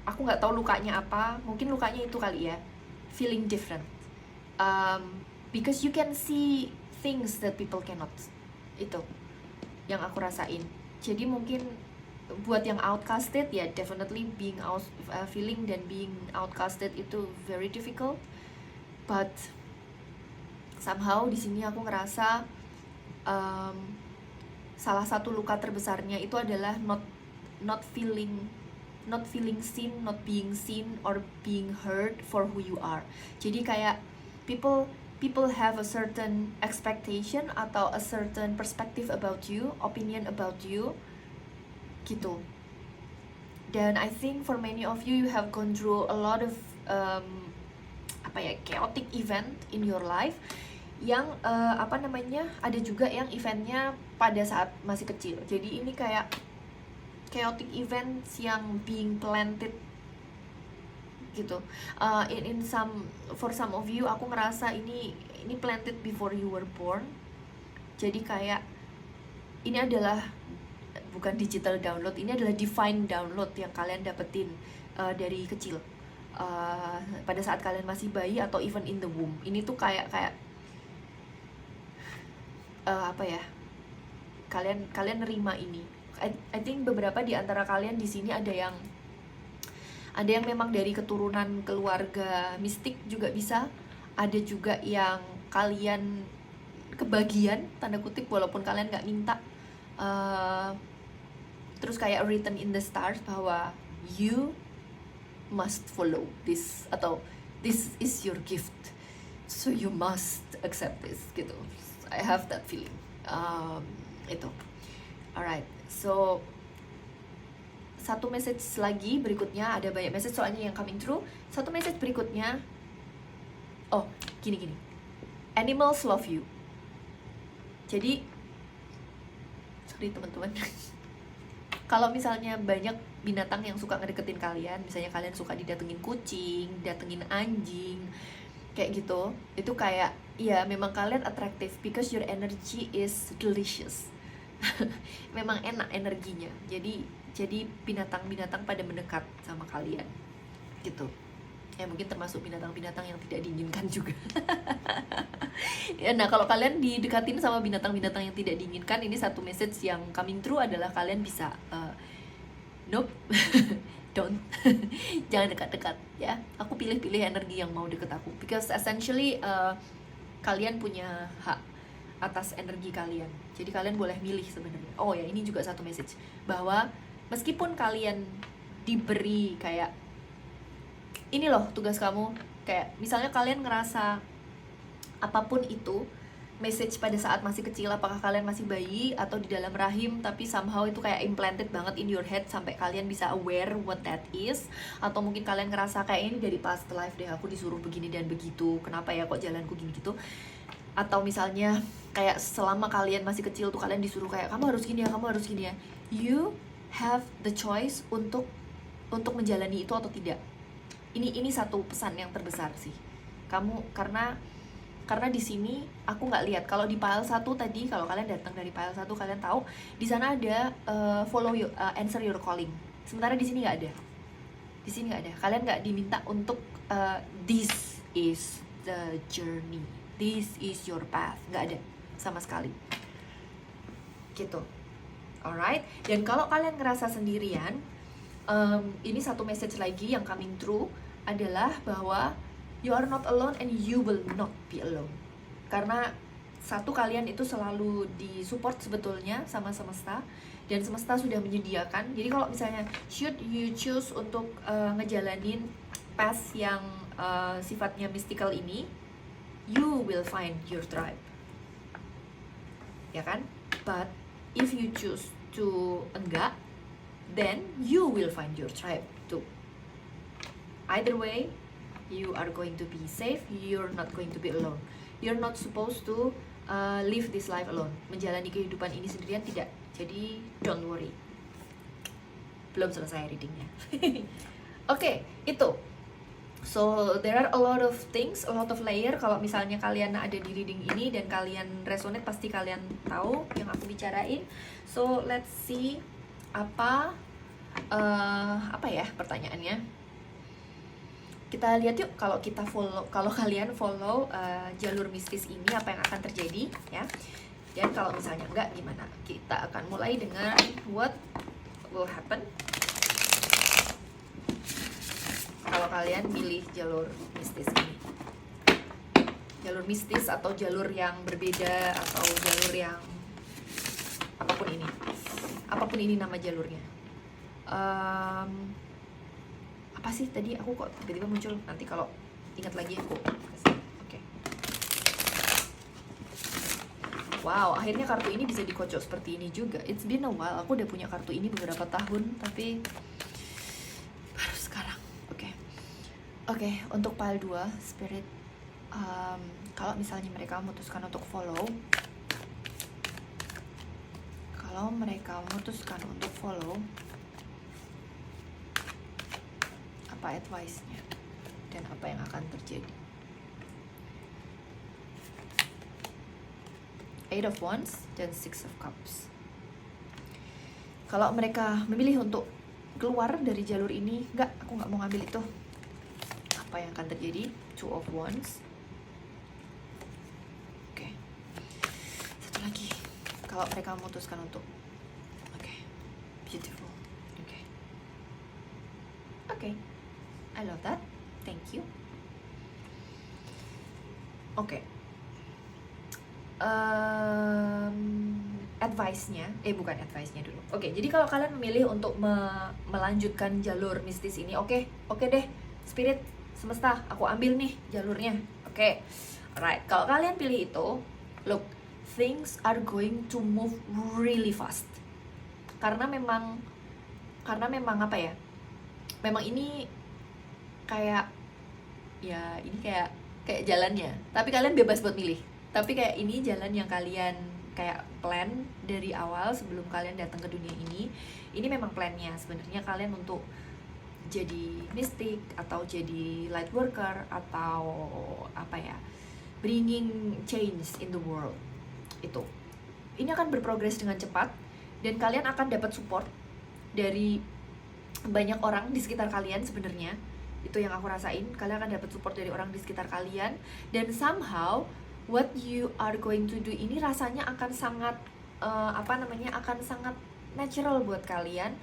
aku nggak tahu lukanya apa, mungkin lukanya itu kali ya, feeling different, because you can see things that people cannot. Itu yang aku rasain. Jadi mungkin buat yang outcasted ya, definitely feeling dan being outcasted itu very difficult. But somehow di sini aku ngerasa salah satu luka terbesarnya itu adalah not feeling seen, not being seen or being heard for who you are. Jadi kayak people have a certain expectation atau a certain perspective about you, opinion about you gitu. Dan I think for many of you have gone through a lot of chaotic event in your life yang ada juga yang eventnya pada saat masih kecil. Jadi ini kayak chaotic events yang being planted gitu. For some of you aku ngerasa ini planted before you were born. Jadi kayak ini adalah bukan digital download, ini adalah divine download yang kalian dapetin dari kecil. Pada saat kalian masih bayi atau even in the womb. Ini tuh kayak kalian nerima ini. I think beberapa di antara kalian di sini ada yang memang dari keturunan keluarga mistik juga bisa. Ada juga yang kalian kebagian tanda kutip walaupun kalian nggak minta. Terus kayak written in the stars bahwa you must follow this atau this is your gift, so you must accept this gitu. I have that feeling. Itu. Alright, so satu message lagi berikutnya, ada banyak message soalnya yang coming through. Satu message berikutnya, gini. Animals love you. Jadi, sorry teman-teman. Kalau misalnya banyak binatang yang suka ngedeketin kalian, misalnya kalian suka didatengin kucing, datengin anjing, kayak gitu, itu kayak, ya memang kalian attractive because your energy is delicious. Memang enak energinya, jadi binatang-binatang pada mendekat sama kalian, gitu. Ya mungkin termasuk binatang-binatang yang tidak diinginkan juga. Ya, nah kalau kalian didekatin sama binatang-binatang yang tidak diinginkan, ini satu message yang coming through adalah kalian bisa nope, don't, jangan dekat-dekat ya. Aku pilih-pilih energi yang mau deket aku, because essentially kalian punya hak atas energi kalian. Jadi kalian boleh milih sebenarnya. Oh ya, ini juga satu message bahwa meskipun kalian diberi kayak ini loh tugas kamu, kayak misalnya kalian ngerasa apapun itu message pada saat masih kecil, apakah kalian masih bayi atau di dalam rahim, tapi somehow itu kayak implanted banget in your head sampai kalian bisa aware what that is. Atau mungkin kalian ngerasa kayak ini dari past life deh, aku disuruh begini dan begitu, kenapa ya kok jalanku gini gitu. Atau misalnya kayak selama kalian masih kecil tuh kalian disuruh kayak kamu harus gini ya, kamu harus gini ya. You have the choice untuk menjalani itu atau tidak. Ini satu pesan yang terbesar sih. Kamu karena di sini aku nggak lihat kalau di pile 1 tadi, kalau kalian datang dari pile 1 kalian tahu di sana ada answer your calling. Sementara di sini nggak ada. Di sini nggak ada. Kalian nggak diminta untuk this is the journey, this is your path. Nggak ada sama sekali. Gitu. Alright. Dan kalau kalian ngerasa sendirian, ini satu message lagi yang coming through adalah bahwa you are not alone and you will not be alone. Karena Satu, kalian itu selalu disupport sebetulnya sama semesta, dan semesta sudah menyediakan. Jadi kalau misalnya should you choose untuk ngejalanin path yang sifatnya mystical ini, you will find your tribe, ya kan? But if you choose to enggak, then you will find your tribe too. Either way, you are going to be safe, you're not going to be alone. You're not supposed to live this life alone. Menjalani kehidupan ini sendirian tidak. Jadi don't worry. Belum selesai readingnya. Oke, itu. So there are a lot of things, a lot of layer. Kalau misalnya kalian ada di reading ini dan kalian resonate, pasti kalian tahu yang aku bicarain. So let's see apa ya pertanyaannya. Kita lihat yuk, kalau kalian follow jalur mistis ini, apa yang akan terjadi ya. Dan kalau misalnya enggak, gimana? Kita akan mulai dengan what will happen kalau kalian pilih jalur mistis ini. Jalur mistis atau jalur yang berbeda, atau jalur yang apapun ini nama jalurnya. Apa sih tadi aku kok tiba-tiba muncul, nanti kalau ingat lagi aku kasih. Oke. Wow, akhirnya kartu ini bisa dikocok seperti ini juga. It's been a while, aku udah punya kartu ini beberapa tahun, tapi baru sekarang. Oke, untuk pile 2 spirit, kalau misalnya mereka memutuskan untuk follow, apa advice-nya dan apa yang akan terjadi. Eight of Wands dan Six of Cups. Kalau mereka memilih untuk keluar dari jalur ini, aku nggak mau ngambil itu, apa yang akan terjadi? Two of Wands. Oke. Satu lagi, kalau mereka memutuskan untuk beautiful. Oke. I love that. Thank you. Oke. Bukan advice-nya dulu. Oke, jadi kalau kalian memilih untuk melanjutkan jalur mistis ini, oke deh, spirit, semesta, aku ambil nih jalurnya. Oke. Alright, kalau kalian pilih itu, look, things are going to move really fast. Karena memang apa ya? Memang ini kayak jalannya, tapi kalian bebas buat milih. Tapi kayak ini jalan yang kalian kayak plan dari awal sebelum kalian datang ke dunia ini. Ini memang plannya sebenarnya kalian untuk jadi mystic atau jadi light worker atau apa ya, bringing change in the world. Itu ini akan berprogres dengan cepat dan kalian akan dapat support dari banyak orang di sekitar kalian. Sebenarnya itu yang aku rasain, kalian akan dapat support dari orang di sekitar kalian, dan somehow what you are going to do ini rasanya akan sangat akan sangat natural buat kalian,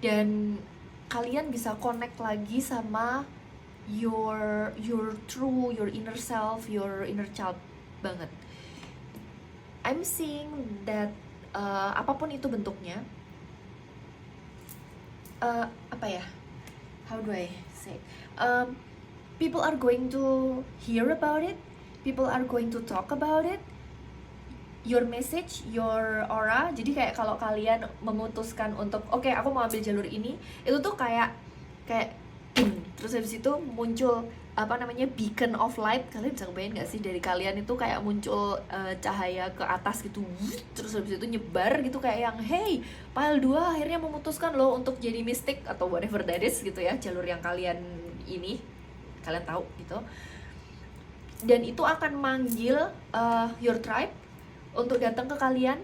dan kalian bisa connect lagi sama your true, your inner self, your inner child banget. I'm seeing that apapun itu bentuknya, how do I say, people are going to hear about it, people are going to talk about it, your message, your aura. Jadi kayak kalau kalian memutuskan untuk oke, aku mau ambil jalur ini, itu tuh kayak terus habis itu muncul beacon of light. Kalian bisa kebayang gak sih, dari kalian itu kayak muncul cahaya ke atas gitu, terus habis itu nyebar gitu, kayak yang hey, pile 2 akhirnya memutuskan loh untuk jadi mystic atau whatever that is gitu ya, jalur yang kalian tahu gitu. Dan itu akan manggil your tribe untuk datang ke kalian.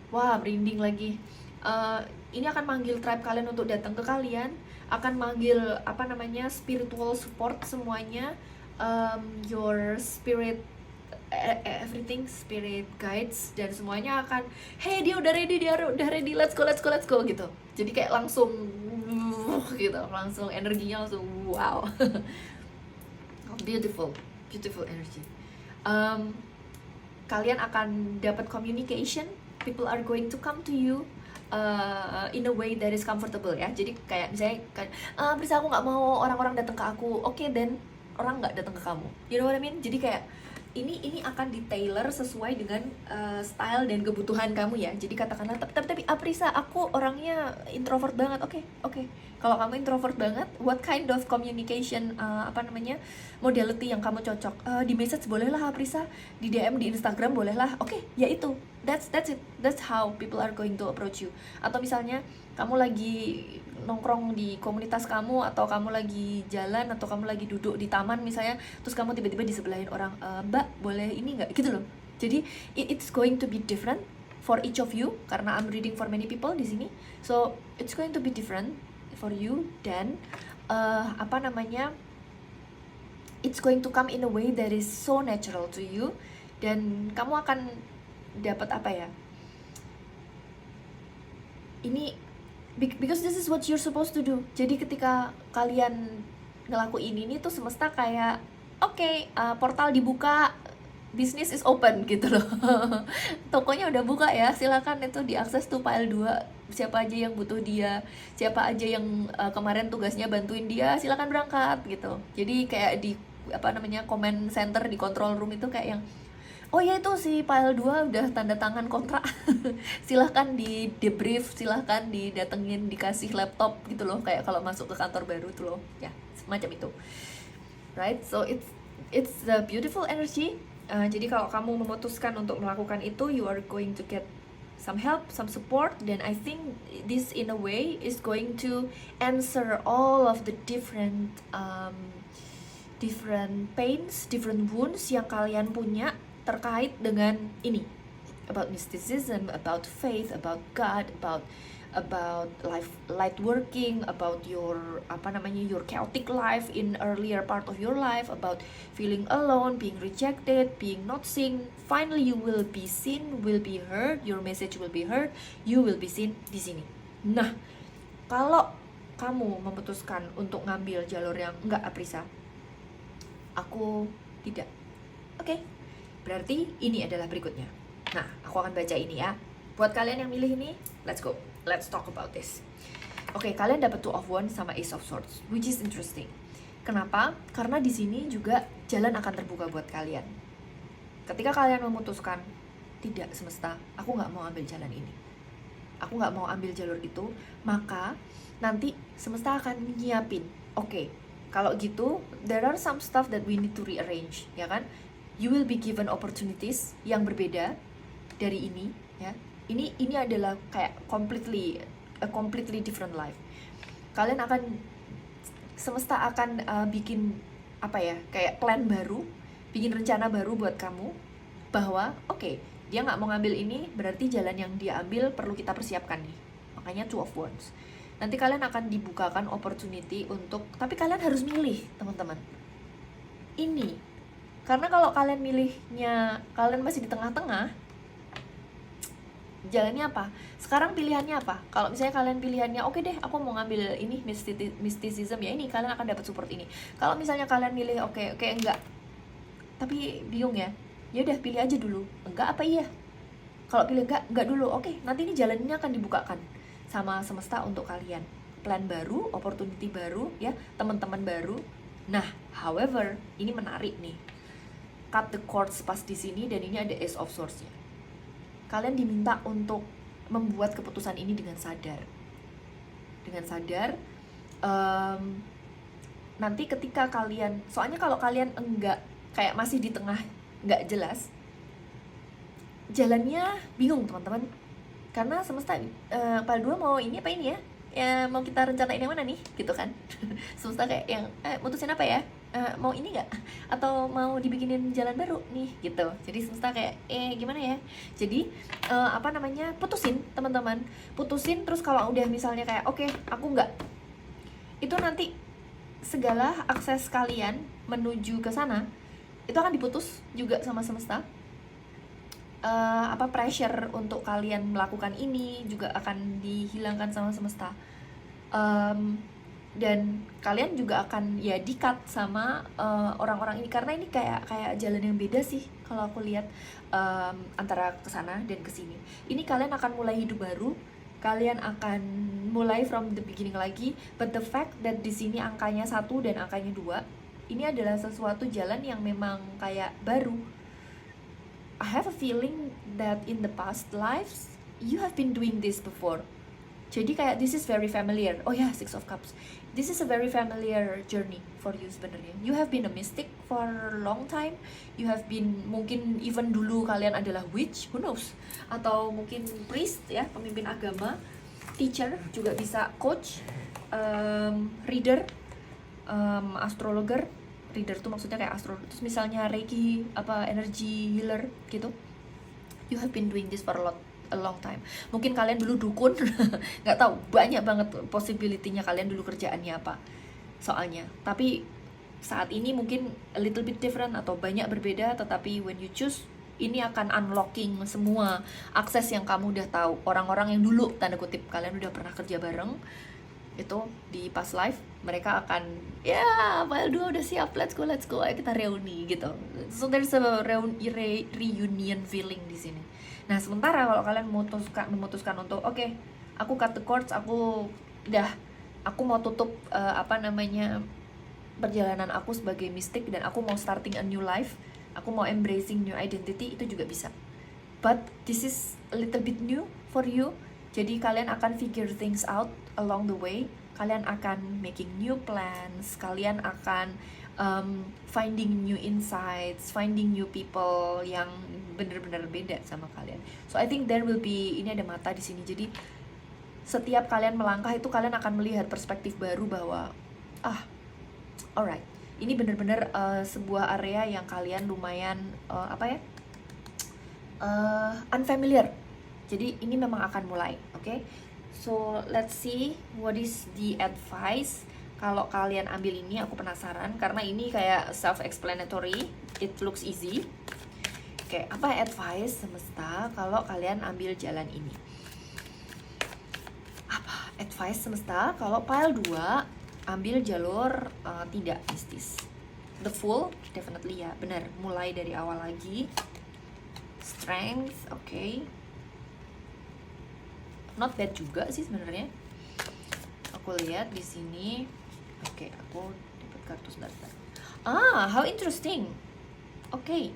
Wah, merinding lagi. Ini akan manggil tribe kalian untuk datang ke kalian, akan manggil spiritual support semuanya, your spirit, everything, spirit guides, dan semuanya akan hey, dia udah ready, let's go gitu. Jadi kayak langsung gitu, langsung energinya langsung wow. beautiful energy. kalian akan dapat communication, people are going to come to you in a way that is comfortable ya. Jadi kayak misalnya Prisa, aku nggak mau orang-orang datang ke aku. Oke, then orang nggak datang ke kamu. You know what I mean? Jadi kayak ini akan di-tailor sesuai dengan style dan kebutuhan kamu ya. Jadi katakanlah tapi Prisa, aku orangnya introvert banget. Oke. Kalau kamu introvert banget, what kind of communication modality yang kamu cocok? Di message boleh lah Prisa, di DM di Instagram boleh lah. Oke, ya itu. That's it. That's how people are going to approach you. Atau misalnya kamu lagi nongkrong di komunitas kamu, atau kamu lagi jalan, atau kamu lagi duduk di taman misalnya, terus kamu tiba-tiba disebelahin orang, Mbak boleh ini nggak, gitu loh. Jadi it's going to be different for each of you, karena I'm reading for many people di sini, so it's going to be different for you. Dan it's going to come in a way that is so natural to you, dan kamu akan dapat ini because this is what you're supposed to do. Jadi ketika kalian ngelakuin ini tuh semesta kayak portal dibuka, business is open gitu loh. Tokonya udah buka ya, silakan itu diakses tuh file 2. Siapa aja yang butuh dia, siapa aja yang kemarin tugasnya bantuin dia, silakan berangkat gitu. Jadi kayak di comment center di control room itu kayak yang oh ya itu si file 2 udah tanda tangan kontrak. Silahkan di debrief, silahkan didatengin, dikasih laptop gitu loh, kayak kalau masuk ke kantor baru tuh loh ya, semacam itu, right? So it's a beautiful energy. Jadi kalau kamu memutuskan untuk melakukan itu, you are going to get some help, some support, dan I think this in a way is going to answer all of the different pains, different wounds yang kalian punya terkait dengan ini, about mysticism, about faith, about God, about light working, about your your chaotic life in earlier part of your life, about feeling alone, being rejected, being not seen. Finally you will be seen, will be heard, your message will be heard, you will be seen di sini. Nah, kalau kamu memutuskan untuk ngambil jalur yang enggak Aprisa, aku tidak, oke. Berarti ini adalah berikutnya. Nah, aku akan baca ini ya. Buat kalian yang milih ini, let's go. Let's talk about this. Oke, kalian dapat Two of Wands sama Ace of Swords, which is interesting. Kenapa? Karena di sini juga jalan akan terbuka buat kalian. Ketika kalian memutuskan, tidak semesta, aku nggak mau ambil jalan ini, aku nggak mau ambil jalur itu, maka nanti semesta akan nyiapin. Oke, kalau gitu, there are some stuff that we need to rearrange, ya kan? You will be given opportunities yang berbeda dari ini ya. Ini adalah kayak a completely different life. Kalian akan, semesta akan bikin kayak plan baru, bikin rencana baru buat kamu, bahwa dia nggak mau ngambil ini, berarti jalan yang dia ambil perlu kita persiapkan nih. Makanya Two of Wands. Nanti kalian akan dibukakan opportunity untuk, tapi kalian harus milih teman-teman. Ini karena kalau kalian milihnya, kalian masih di tengah-tengah, jalannya apa? Sekarang pilihannya apa? Kalau misalnya kalian pilihannya, oke deh, aku mau ngambil ini, mysticism ya, ini kalian akan dapat support ini. Kalau misalnya kalian milih, oke enggak, tapi bingung ya, ya udah pilih aja dulu. Enggak apa iya? Kalau pilih enggak dulu, oke, nanti ini jalannya akan dibukakan sama semesta untuk kalian. Plan baru, opportunity baru, ya, teman-teman baru. Nah, however, ini menarik nih. Cut the cords pas di sini, dan ini ada Ace of Swords-nya. Kalian diminta untuk membuat keputusan ini dengan sadar. Nanti ketika kalian, soalnya kalau kalian enggak, kayak masih di tengah, enggak jelas, jalannya bingung teman-teman. Karena semesta, Pal 2 mau ini apa ini ya? Mau kita rencanain yang mana nih? Gitu kan. Semesta kayak yang, mutusin apa ya? Mau ini nggak? Atau mau dibikinin jalan baru nih gitu. Jadi semesta kayak gimana ya? Jadi putusin teman-teman, putusin. Terus kalau udah misalnya kayak oke, aku nggak, itu nanti segala akses kalian menuju ke sana itu akan diputus juga sama semesta. Pressure untuk kalian melakukan ini juga akan dihilangkan sama semesta. Dan kalian juga akan ya di-cut sama orang-orang ini, karena ini kayak jalan yang beda sih kalau aku lihat antara kesana dan kesini. Ini kalian akan mulai hidup baru, kalian akan mulai from the beginning lagi. But the fact that di sini angkanya 1 dan angkanya 2, ini adalah sesuatu jalan yang memang kayak baru. I have a feeling that in the past lives you have been doing this before. Jadi kayak this is very familiar. Oh ya, Six of Cups. This is a very familiar journey for you sebenarnya. You have been a mystic for a long time. You have been, mungkin even dulu kalian adalah witch, who knows? Atau mungkin priest ya, pemimpin agama, teacher juga bisa, coach, reader, astrologer. Reader tuh maksudnya kayak astrologer. Terus misalnya Reiki, apa energy healer gitu. You have been doing this for a long time. Mungkin kalian dulu dukun, nggak tahu, banyak banget possibility-nya kalian dulu kerjaannya apa soalnya. Tapi saat ini mungkin a little bit different atau banyak berbeda, tetapi when you choose, ini akan unlocking semua akses yang kamu udah tahu. Orang-orang yang dulu tanda kutip kalian udah pernah kerja bareng itu di past life, mereka akan ya file 2 udah siap, let's go, ayo kita reuni gitu. So there's a reunion feeling di sini. Nah, sementara kalau kalian memutuskan untuk oke, aku cut the cords, aku mau tutup perjalanan aku sebagai mistik dan aku mau starting a new life, aku mau embracing new identity, itu juga bisa. But this is a little bit new for you. Jadi kalian akan figure things out along the way. Kalian akan making new plans, kalian akan finding new insights, finding new people yang benar-benar beda sama kalian. So I think there will be, ini ada mata di sini. Jadi setiap kalian melangkah itu kalian akan melihat perspektif baru bahwa alright, ini benar-benar sebuah area yang kalian lumayan unfamiliar. Jadi ini memang akan mulai, oke? So let's see what is the advice. Kalau kalian ambil ini, aku penasaran karena ini kayak self-explanatory, it looks easy. Oke, apa advice semesta kalau kalian ambil jalan ini? Apa advice semesta kalau pile 2 ambil jalur tidak mistis? The Fool, definitely ya, benar. Mulai dari awal lagi. Strength, oke. Not bad juga sih sebenarnya. Aku lihat di sini. Oke, aku dapat kartu sebentar. How interesting. Oke.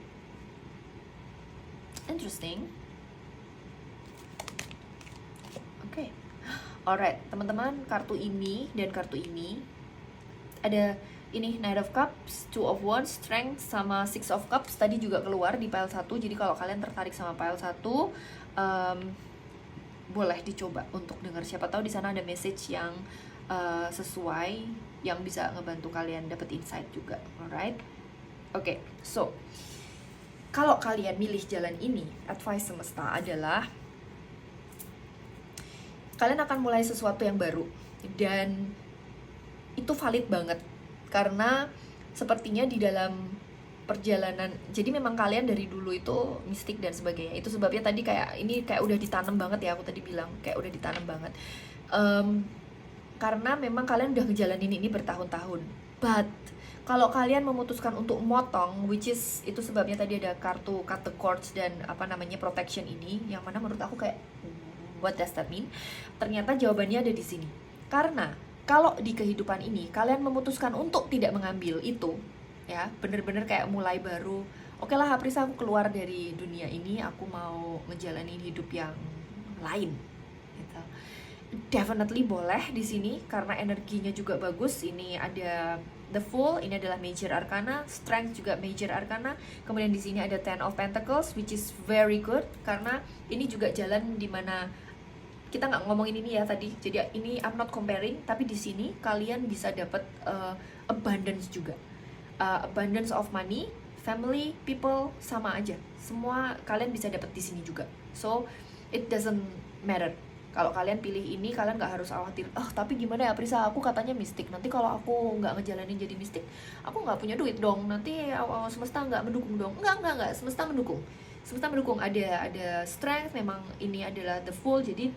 Interesting. Oke. Alright, teman-teman, kartu ini dan kartu ini ada ini Knight of Cups, Two of Wands, Strength, sama Six of Cups tadi juga keluar di pile 1. Jadi kalau kalian tertarik sama pile 1, boleh dicoba untuk dengar. Siapa tahu di sana ada message yang sesuai, yang bisa ngebantu kalian dapat insight juga. Alright, oke. So kalau kalian milih jalan ini, advice semesta adalah kalian akan mulai sesuatu yang baru, dan itu valid banget karena sepertinya di dalam perjalanan, jadi memang kalian dari dulu itu mistik dan sebagainya. Itu sebabnya tadi kayak ini kayak udah ditanam banget ya, aku tadi bilang kayak udah ditanam banget. Karena memang kalian udah ngejalanin ini bertahun-tahun. But kalau kalian memutuskan untuk motong, which is itu sebabnya tadi ada kartu cut the cords dan protection ini, yang mana menurut aku kayak what does that mean? Ternyata jawabannya ada di sini. Karena kalau di kehidupan ini kalian memutuskan untuk tidak mengambil itu, ya bener-bener kayak mulai baru. Oke lah, Aprisa, aku keluar dari dunia ini, aku mau ngejalanin hidup yang lain. Gitu. Definitely boleh di sini karena energinya juga bagus. Ini ada The Fool, ini adalah Major Arcana, Strength juga Major Arcana. Kemudian di sini ada Ten of Pentacles, which is very good karena ini juga jalan dimana kita nggak ngomongin ini ya tadi. Jadi ini I'm not comparing, tapi di sini kalian bisa dapat abundance juga. Abundance of money, family, people, sama aja. Semua kalian bisa dapat di sini juga. So it doesn't matter. Kalau kalian pilih ini, kalian nggak harus khawatir. Tapi gimana ya Prisa, aku katanya mistik. Nanti kalau aku nggak ngejalanin jadi mistik, aku nggak punya duit dong. Nanti semesta nggak mendukung dong. Enggak. Semesta mendukung. Semesta mendukung. Ada strength. Memang ini adalah the Fool. Jadi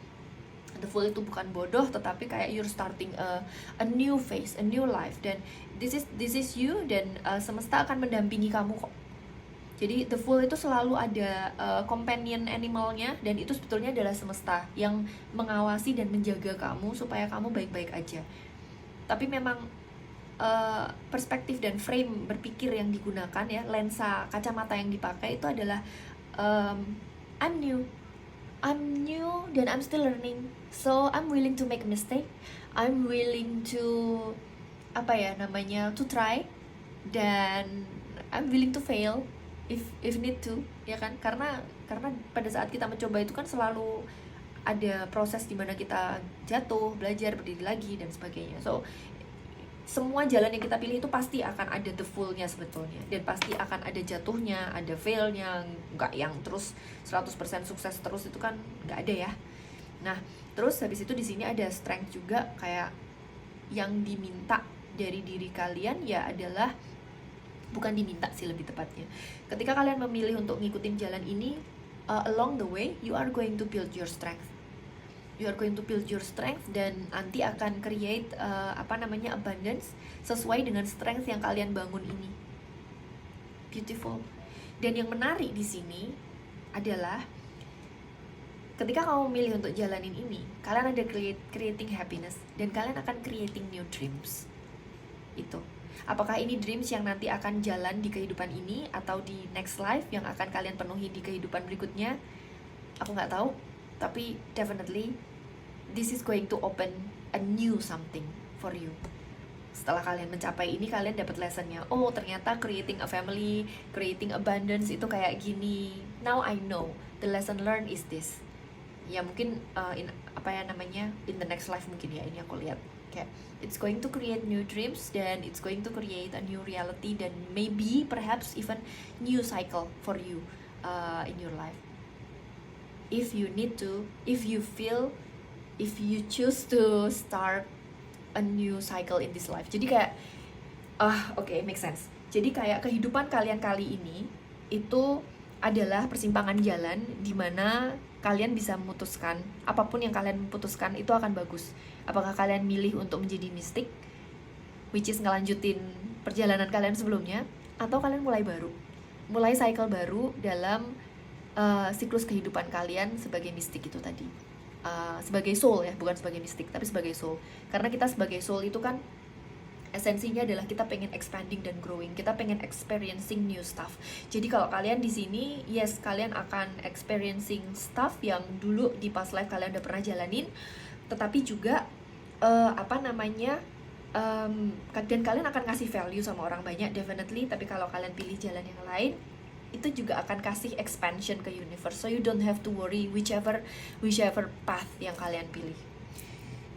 the Fool itu bukan bodoh, tetapi kayak you're starting a new phase, a new life. Dan this is you, dan semesta akan mendampingi kamu kok. Jadi the fool itu selalu ada companion animalnya, dan itu sebetulnya adalah semesta yang mengawasi dan menjaga kamu supaya kamu baik-baik aja. Tapi memang perspektif dan frame berpikir yang digunakan ya, lensa kacamata yang dipakai itu adalah I'm new dan I'm still learning, so I'm willing to make a mistake, I'm willing to to try, dan I'm willing to fail if need to, ya kan? Karena pada saat kita mencoba itu kan selalu ada proses dimana kita jatuh, belajar, berdiri lagi, dan sebagainya. So semua jalan yang kita pilih itu pasti akan ada the full-nya sebetulnya, dan pasti akan ada jatuhnya, ada fail-nya, nggak yang terus 100% sukses terus, itu kan nggak ada ya. Nah, terus habis itu di sini ada strength juga, kayak yang diminta dari diri kalian ya adalah, bukan diminta sih lebih tepatnya, ketika kalian memilih untuk ngikutin jalan ini, along the way you are going to build your strength. You are going to build your strength, dan nanti akan create abundance sesuai dengan strength yang kalian bangun ini. Beautiful. Dan yang menarik di sini adalah ketika kamu memilih untuk jalanin ini, kalian ada creating happiness, dan kalian akan creating new dreams. Itu. Apakah ini dreams yang nanti akan jalan di kehidupan ini atau di next life yang akan kalian penuhi di kehidupan berikutnya? Aku nggak tahu, tapi definitely this is going to open a new something for you. Setelah kalian mencapai ini, kalian dapat lessonnya. Oh, ternyata creating a family, creating abundance itu kayak gini. Now I know, the lesson learned is this. Ya mungkin in the next life mungkin ya, ini aku lihat kayak it's going to create new dreams, dan it's going to create a new reality, dan maybe perhaps even new cycle for you in your life. If you need to, if you choose to start a new cycle in this life. Jadi kayak okay, make sense. Jadi kayak kehidupan kalian kali ini itu adalah persimpangan jalan di mana kalian bisa memutuskan, apapun yang kalian putuskan itu akan bagus. Apakah kalian milih untuk menjadi mistik, which is ngelanjutin perjalanan kalian sebelumnya, atau kalian mulai cycle baru dalam siklus kehidupan kalian sebagai mistik itu tadi. Sebagai soul ya, bukan sebagai mistik, tapi sebagai soul. Karena kita sebagai soul itu kan esensinya adalah kita pengen expanding dan growing, kita pengen experiencing new stuff. Jadi kalau kalian di sini, yes, kalian akan experiencing stuff yang dulu di past life kalian udah pernah jalanin, tetapi juga dan kalian akan kasih value sama orang banyak, definitely. Tapi kalau kalian pilih jalan yang lain, itu juga akan kasih expansion ke universe. So you don't have to worry whichever path yang kalian pilih.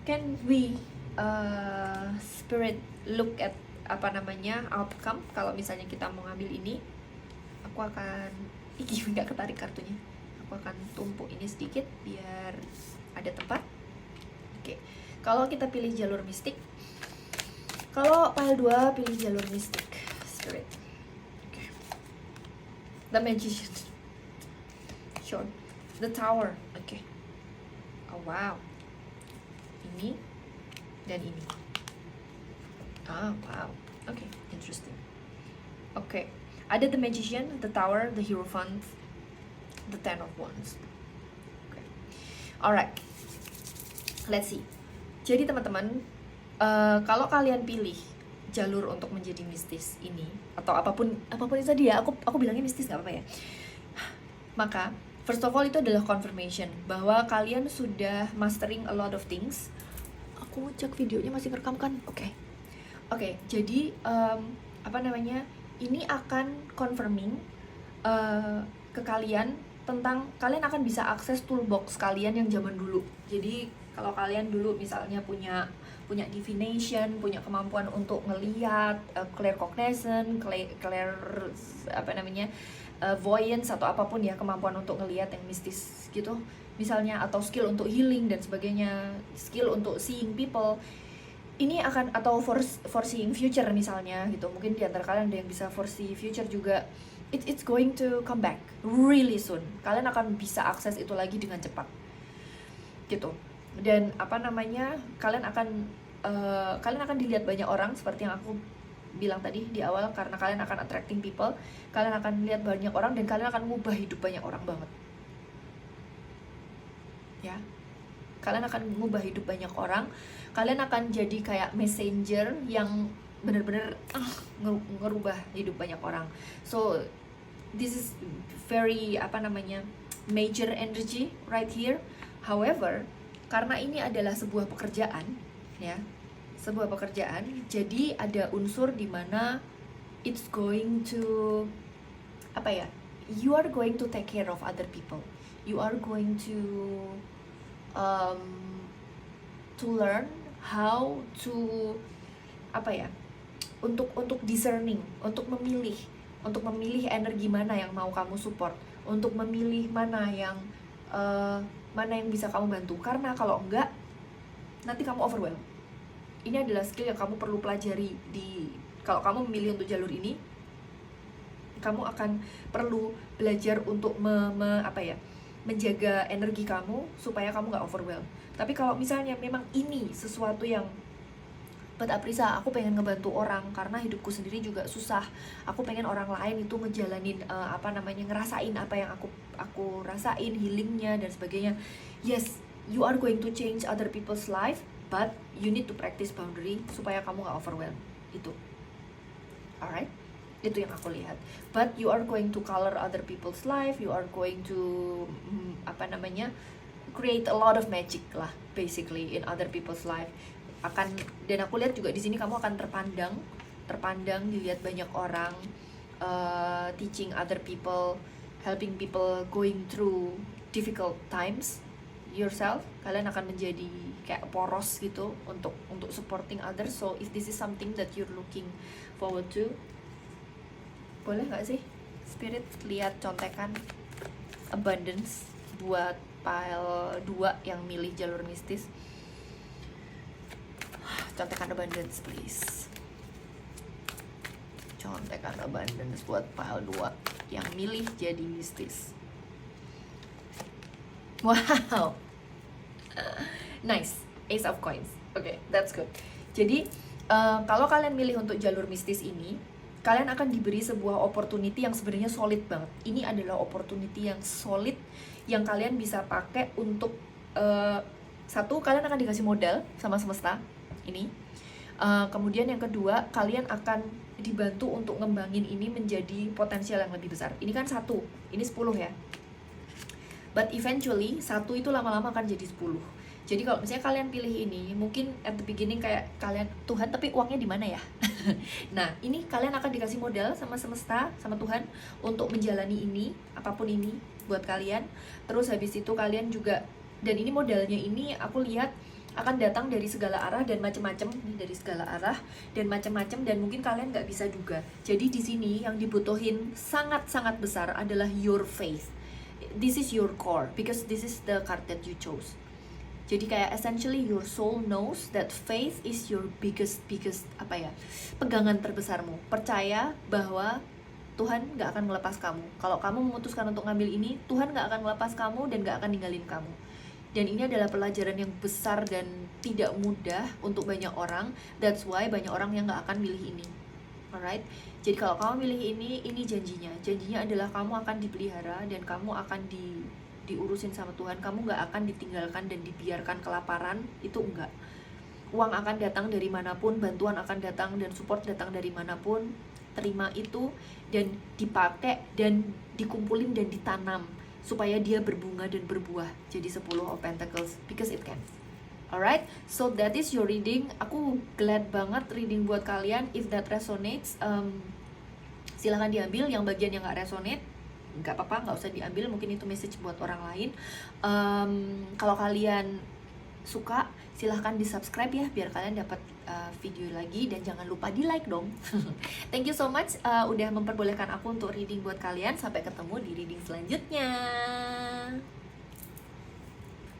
Can we spirit look at outcome kalau misalnya kita mau ngambil ini? Aku akan nggak ketarik kartunya. Aku akan tumpuk ini sedikit biar ada tempat. Oke. Kalau kita pilih jalur mistik, kalau pile 2 pilih jalur mistik spirit. Okay. The Magician. Sure. The Tower. Oke. Oh wow. Ini dan ini. Wow. Okay, interesting. Okay. Ada The Magician, The Tower, The Hierophant, The Ten of Wands. Okay. Alright. Let's see. Jadi teman-teman, kalau kalian pilih jalur untuk menjadi mistis ini, atau apapun itu tadi ya, aku bilangnya mistis nggak apa-apa ya. Maka first of all itu adalah confirmation bahwa kalian sudah mastering a lot of things. Aku cek videonya masih ngerekam kan? Oke. Jadi ini akan confirming ke kalian tentang kalian akan bisa akses toolbox kalian yang zaman dulu. Jadi kalau kalian dulu misalnya punya divination, punya kemampuan untuk ngelihat, claircognizance, voyance atau apapun ya, kemampuan untuk ngelihat yang mistis gitu misalnya, atau skill untuk healing dan sebagainya, skill untuk seeing people, ini akan, atau foreseeing future misalnya gitu, mungkin di antara kalian ada yang bisa foresee future juga, it's going to come back really soon. Kalian akan bisa akses itu lagi dengan cepat gitu. Dan kalian akan dilihat banyak orang seperti yang aku bilang tadi di awal, karena kalian akan attracting people, kalian akan lihat banyak orang, dan kalian akan ngubah hidup banyak orang banget. Ya, kalian akan ngubah hidup banyak orang. Kalian akan jadi kayak messenger yang bener-bener ngerubah hidup banyak orang. So this is very major energy right here. However, karena ini adalah sebuah pekerjaan, ya, sebuah pekerjaan, jadi ada unsur dimana it's going to you are going to take care of other people, you are going to learn how to untuk discerning, untuk memilih energi mana yang mau kamu support, untuk memilih mana yang bisa kamu bantu. Karena kalau enggak, nanti kamu overwhelmed. Ini adalah skill yang kamu perlu pelajari kalau kamu memilih untuk jalur ini. Kamu akan perlu belajar untuk menjaga energi kamu supaya kamu nggak overwhelmed. Tapi kalau misalnya memang ini sesuatu yang buat Aprisa, aku pengen ngebantu orang karena hidupku sendiri juga susah. Aku pengen orang lain itu ngejalanin ngerasain apa yang aku rasain, healingnya dan sebagainya. Yes, you are going to change other people's life, but you need to practice boundary supaya kamu nggak overwhelmed. Itu, alright? Itu yang aku lihat. But you are going to color other people's life, you are going to create a lot of magic lah, basically in other people's life. Dan aku lihat juga di sini kamu akan terpandang dilihat banyak orang, teaching other people, helping people going through difficult times yourself. Kalian akan menjadi kayak poros gitu untuk supporting others. So if this is something that you're looking forward to, boleh nggak sih Spirit lihat contekan abundance buat pile 2 yang milih jalur mistis? Contekan abundance please. Contekan abundance buat pile 2 yang milih jadi mistis. Wow. Nice. Ace of coins. Okay, that's good. Jadi kalau kalian milih untuk jalur mistis ini, kalian akan diberi sebuah opportunity yang sebenarnya solid banget. Ini adalah opportunity yang solid yang kalian bisa pakai untuk satu, kalian akan dikasih modal sama semesta ini. Kemudian yang kedua, kalian akan dibantu untuk ngembangin ini menjadi potensial yang lebih besar. Ini kan 1, ini 10 ya. But eventually 1 itu lama-lama akan jadi 10. Jadi kalau misalnya kalian pilih ini, mungkin at the beginning kayak kalian, Tuhan tapi uangnya di mana ya? Nah, ini kalian akan dikasih modal sama semesta, sama Tuhan untuk menjalani ini, apapun ini buat kalian. Terus habis itu kalian juga, dan ini modalnya ini aku lihat akan datang dari segala arah dan macam-macam, dari segala arah dan macam-macam, dan mungkin kalian nggak bisa duga. Jadi di sini yang dibutuhin sangat-sangat besar adalah your faith. This is your core because this is the card that you chose. Jadi kayak essentially your soul knows that faith is your biggest pegangan terbesarmu. Percaya bahwa Tuhan gak akan melepas kamu. Kalau kamu memutuskan untuk ngambil ini, Tuhan gak akan melepas kamu dan gak akan ninggalin kamu. Dan ini adalah pelajaran yang besar dan tidak mudah untuk banyak orang. That's why banyak orang yang gak akan milih ini. Alright? Jadi kalau kamu milih ini janjinya. Janjinya adalah kamu akan dipelihara dan kamu akan diurusin sama Tuhan. Kamu gak akan ditinggalkan dan dibiarkan kelaparan. Itu enggak. Uang akan datang dari manapun, bantuan akan datang dan support datang dari manapun. Terima itu dan dipakai dan dikumpulin dan ditanam supaya dia berbunga dan berbuah jadi 10 of Pentacles, because it can. Alright, so that is your reading. Aku glad banget reading buat kalian. If that resonates, silahkan diambil. Yang bagian yang gak resonate, nggak apa-apa, nggak usah diambil. Mungkin itu message buat orang lain. Kalau kalian suka, silahkan di subscribe ya, biar kalian dapat video lagi, dan jangan lupa di like dong. Thank you so much udah memperbolehkan aku untuk reading buat kalian. Sampai ketemu di reading selanjutnya.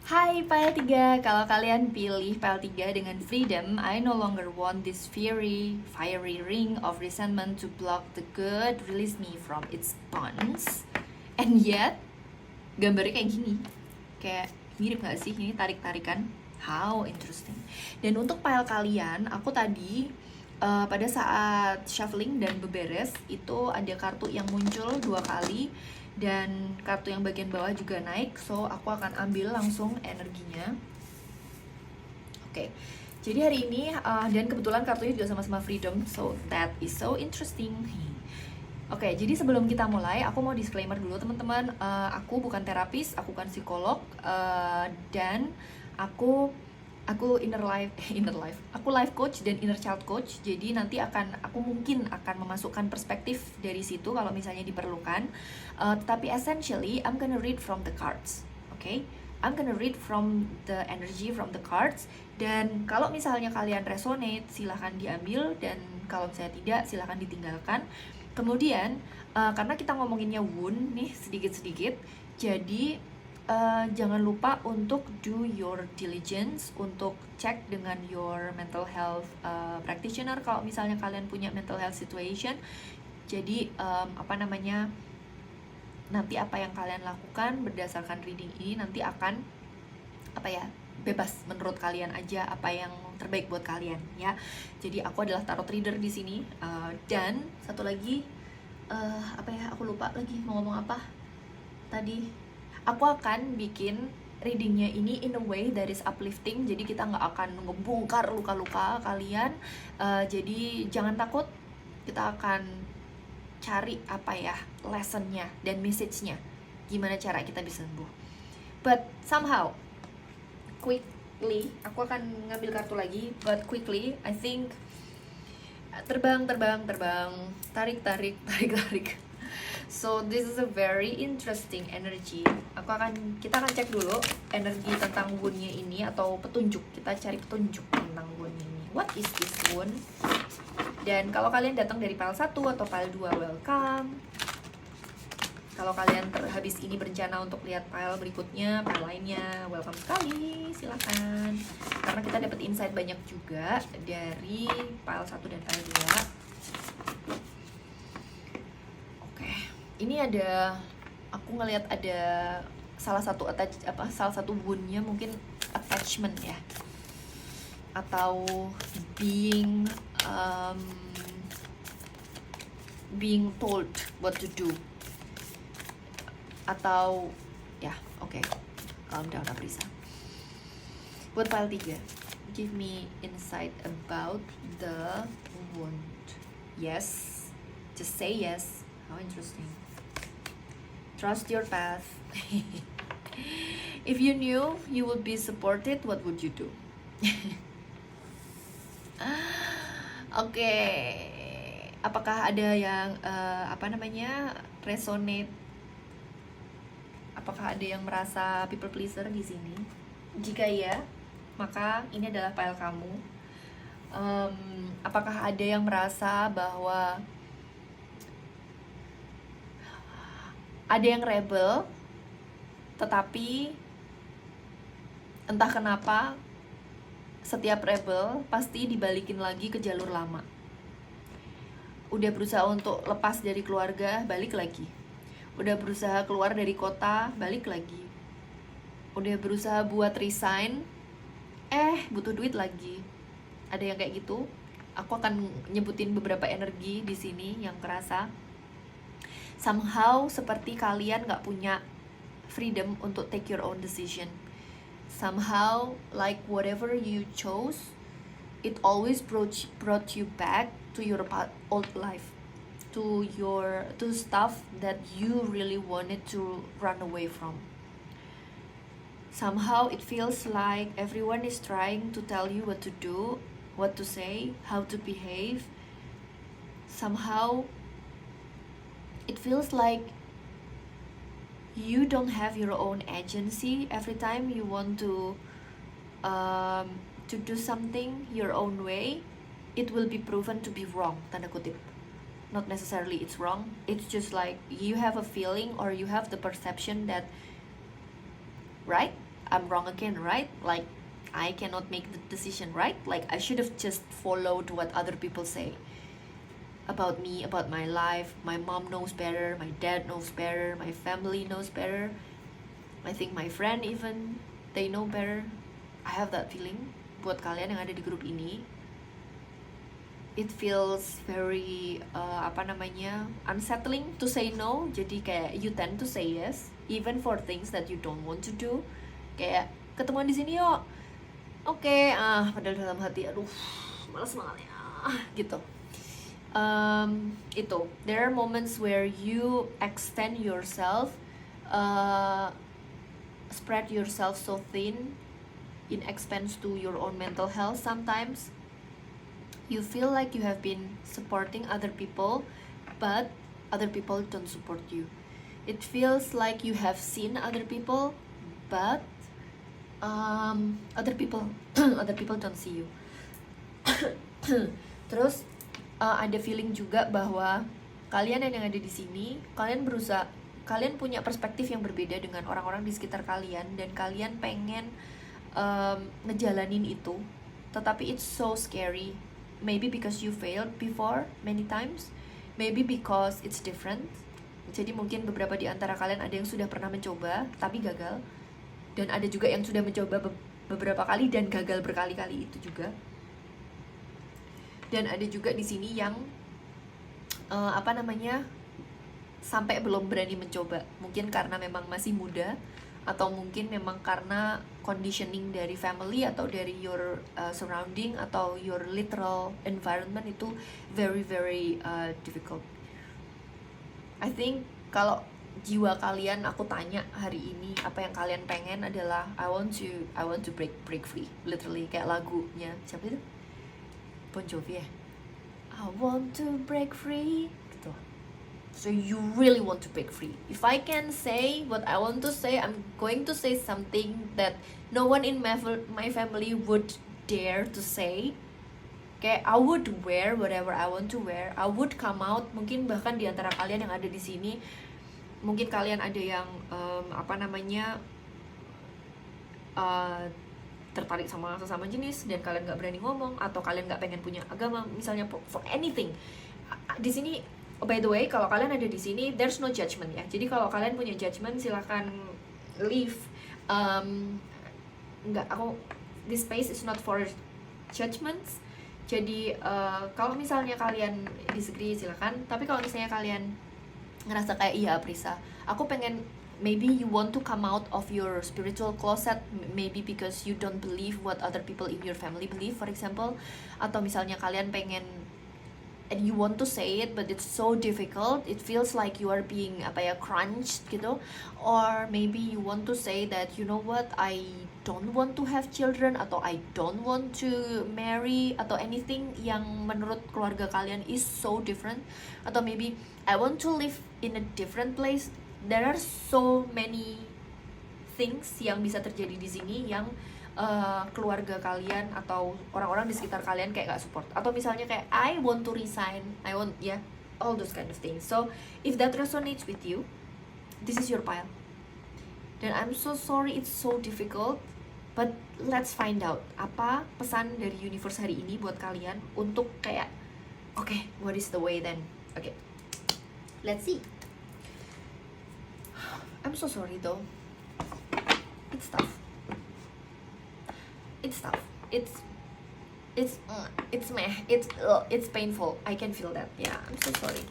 Hai pile 3, kalau kalian pilih pile 3 dengan freedom, I no longer want this fiery ring of resentment to block the good, release me from its bonds. And yet, gambarnya kayak gini, kayak mirip gak sih? Ini tarik-tarikan. How interesting. Dan untuk pile kalian, aku tadi pada saat shuffling dan beberes itu ada kartu yang muncul 2 kali dan kartu yang bagian bawah juga naik, so aku akan ambil langsung energinya. Oke, jadi hari ini dan kebetulan kartunya juga sama-sama freedom, so that is so interesting. Oke, jadi sebelum kita mulai, aku mau disclaimer dulu teman-teman. Aku bukan terapis, aku bukan psikolog, dan aku aku life coach dan inner child coach. Jadi nanti aku mungkin akan memasukkan perspektif dari situ kalau misalnya diperlukan. Tetapi essentially I'm gonna read from the cards, okay? I'm gonna read from the energy from the cards. Dan kalau misalnya kalian resonate, silahkan diambil, dan kalau misalnya tidak, silahkan ditinggalkan. Kemudian karena kita ngomonginnya wound nih sedikit-sedikit, jadi jangan lupa untuk do your diligence, untuk cek dengan your mental health practitioner kalau misalnya kalian punya mental health situation. Jadi nanti apa yang kalian lakukan berdasarkan reading ini nanti akan bebas menurut kalian aja, apa yang terbaik buat kalian ya. Jadi aku adalah tarot reader di sini, dan satu lagi aku lupa lagi mau ngomong apa tadi. Aku akan bikin readingnya ini in a way that is uplifting, jadi kita nggak akan ngebongkar luka-luka kalian. Jadi jangan takut, kita akan cari lessonnya dan message-nya, gimana cara kita bisa sembuh. But somehow quickly, aku akan ngambil kartu lagi, but quickly I think terbang, tarik. So this is a very interesting energy. Kita akan cek dulu energi tentang wound-nya ini, atau petunjuk. Kita cari petunjuk tentang wound ini. What is this wound? Dan kalau kalian datang dari pile 1 atau pile 2, welcome. Kalau kalian habis ini berencana untuk lihat file berikutnya, file lainnya, welcome sekali, silakan. Karena kita dapat insight banyak juga dari file 1 dan file 2. Oke, ini aku ngelihat ada salah satu wound-nya mungkin attachment ya, atau being told what to do. Atau oke. Calm down Aprisa. Buat file 3, give me insight about the wound. Yes, just say yes. How interesting. Trust your path. If you knew you would be supported, what would you do? Oke. Apakah ada yang resonate? Apakah ada yang merasa people pleaser di sini? Jika ya, maka ini adalah file kamu. Apakah ada yang merasa bahwa ada yang rebel, tetapi entah kenapa setiap rebel pasti dibalikin lagi ke jalur lama. Udah berusaha untuk lepas dari keluarga, balik lagi. Udah berusaha keluar dari kota, balik lagi. Udah berusaha buat resign, butuh duit lagi. Ada yang kayak gitu. Aku akan nyebutin beberapa energi di sini yang kerasa. Somehow seperti kalian gak punya freedom untuk take your own decision. Somehow like whatever you chose, it always brought you back to your old life. To stuff that you really wanted to run away from. Somehow it feels like everyone is trying to tell you what to do, what to say, how to behave. Somehow it feels like you don't have your own agency. Every time you want to do something your own way, it will be proven to be wrong, tanda kutip. Not necessarily it's wrong, it's just like you have a feeling or you have the perception that, right, I'm wrong again, right? Like I cannot make the decision, right? Like I should have just followed what other people say about me, about my life. My mom knows better, my dad knows better, my family knows better. I think my friend even, they know better. I have that feeling. Buat kalian yang ada di grup ini, it feels very unsettling to say no. Jadi kayak you tend to say yes even for things that you don't want to do. Kayak ketemuan di sini yuk, oke, padahal dalam hati aduh malas banget ya gitu. Itu there are moments where you extend yourself, spread yourself so thin in expense to your own mental health. Sometimes you feel like you have been supporting other people, but other people don't support you. It feels like you have seen other people, but other people don't see you. Terus ada feeling juga bahwa kalian yang ada di sini, kalian punya perspektif yang berbeda dengan orang-orang di sekitar kalian, dan kalian pengen ngejalanin itu, tetapi it's so scary. Maybe because you failed before many times, maybe because it's different. Jadi mungkin beberapa di antara kalian ada yang sudah pernah mencoba tapi gagal, dan ada juga yang sudah mencoba beberapa kali dan gagal berkali-kali itu juga. Dan ada juga di sini yang sampai belum berani mencoba, mungkin karena memang masih muda, atau mungkin memang karena conditioning dari family atau dari your surrounding atau your literal environment itu very very difficult. I think kalau jiwa kalian aku tanya hari ini apa yang kalian pengen adalah I want to break free, literally kayak lagunya siapa itu? Bon Jovi ya. I want to break free gitu. So you really want to break free. If I can say what I want to say, I'm going to say something that no one in my family would dare to say. Kayak I would wear whatever I want to wear. I would come out. Mungkin bahkan di antara kalian yang ada di sini, mungkin kalian ada yang tertarik sama sesama jenis dan kalian nggak berani ngomong, atau kalian nggak pengen punya agama misalnya, for anything. Di sini, by the way, kalau kalian ada di sini, there's no judgment ya. Jadi kalau kalian punya judgment, silakan leave. This space is not for judgments. Jadi kalau misalnya kalian disagree silakan. Tapi kalau misalnya kalian ngerasa kayak iya Aprisa, aku pengen, maybe you want to come out of your spiritual closet, maybe because you don't believe what other people in your family believe, for example. Atau misalnya kalian pengen, and you want to say it but it's so difficult, it feels like you are being crunched gitu. Or maybe you want to say that, you know what, I don't want to have children, atau I don't want to marry, atau anything yang menurut keluarga kalian is so different. Atau maybe I want to live in a different place. There are so many things yang bisa terjadi di sini yang keluarga kalian atau orang-orang di sekitar kalian kayak gak support. Atau misalnya kayak I want to resign, all those kind of things. So if that resonates with you, this is your pile. Dan I'm so sorry it's so difficult, but let's find out apa pesan dari universe hari ini buat kalian untuk kayak okay, what is the way then? Okay, let's see. I'm so sorry though, it's tough. It's painful. I can feel that. Yeah, I'm so sorry.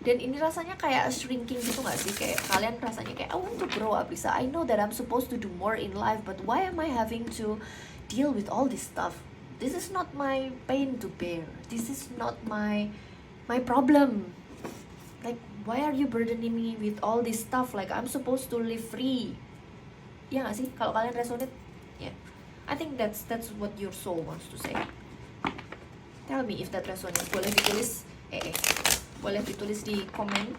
Dan ini rasanya kayak shrinking gitu gak sih? Kayak kalian rasanya kayak I want to grow up, Lisa. I know that I'm supposed to do more in life, but why am I having to deal with all this stuff? This is not my pain to bear. This is not my problem. Like, why are you burdening me with all this stuff? Like, I'm supposed to live free. Ya gak sih? Kalau kalian resonate, yeah, I think that's what your soul wants to say. Tell me if that resonates. Boleh ditulis di komen.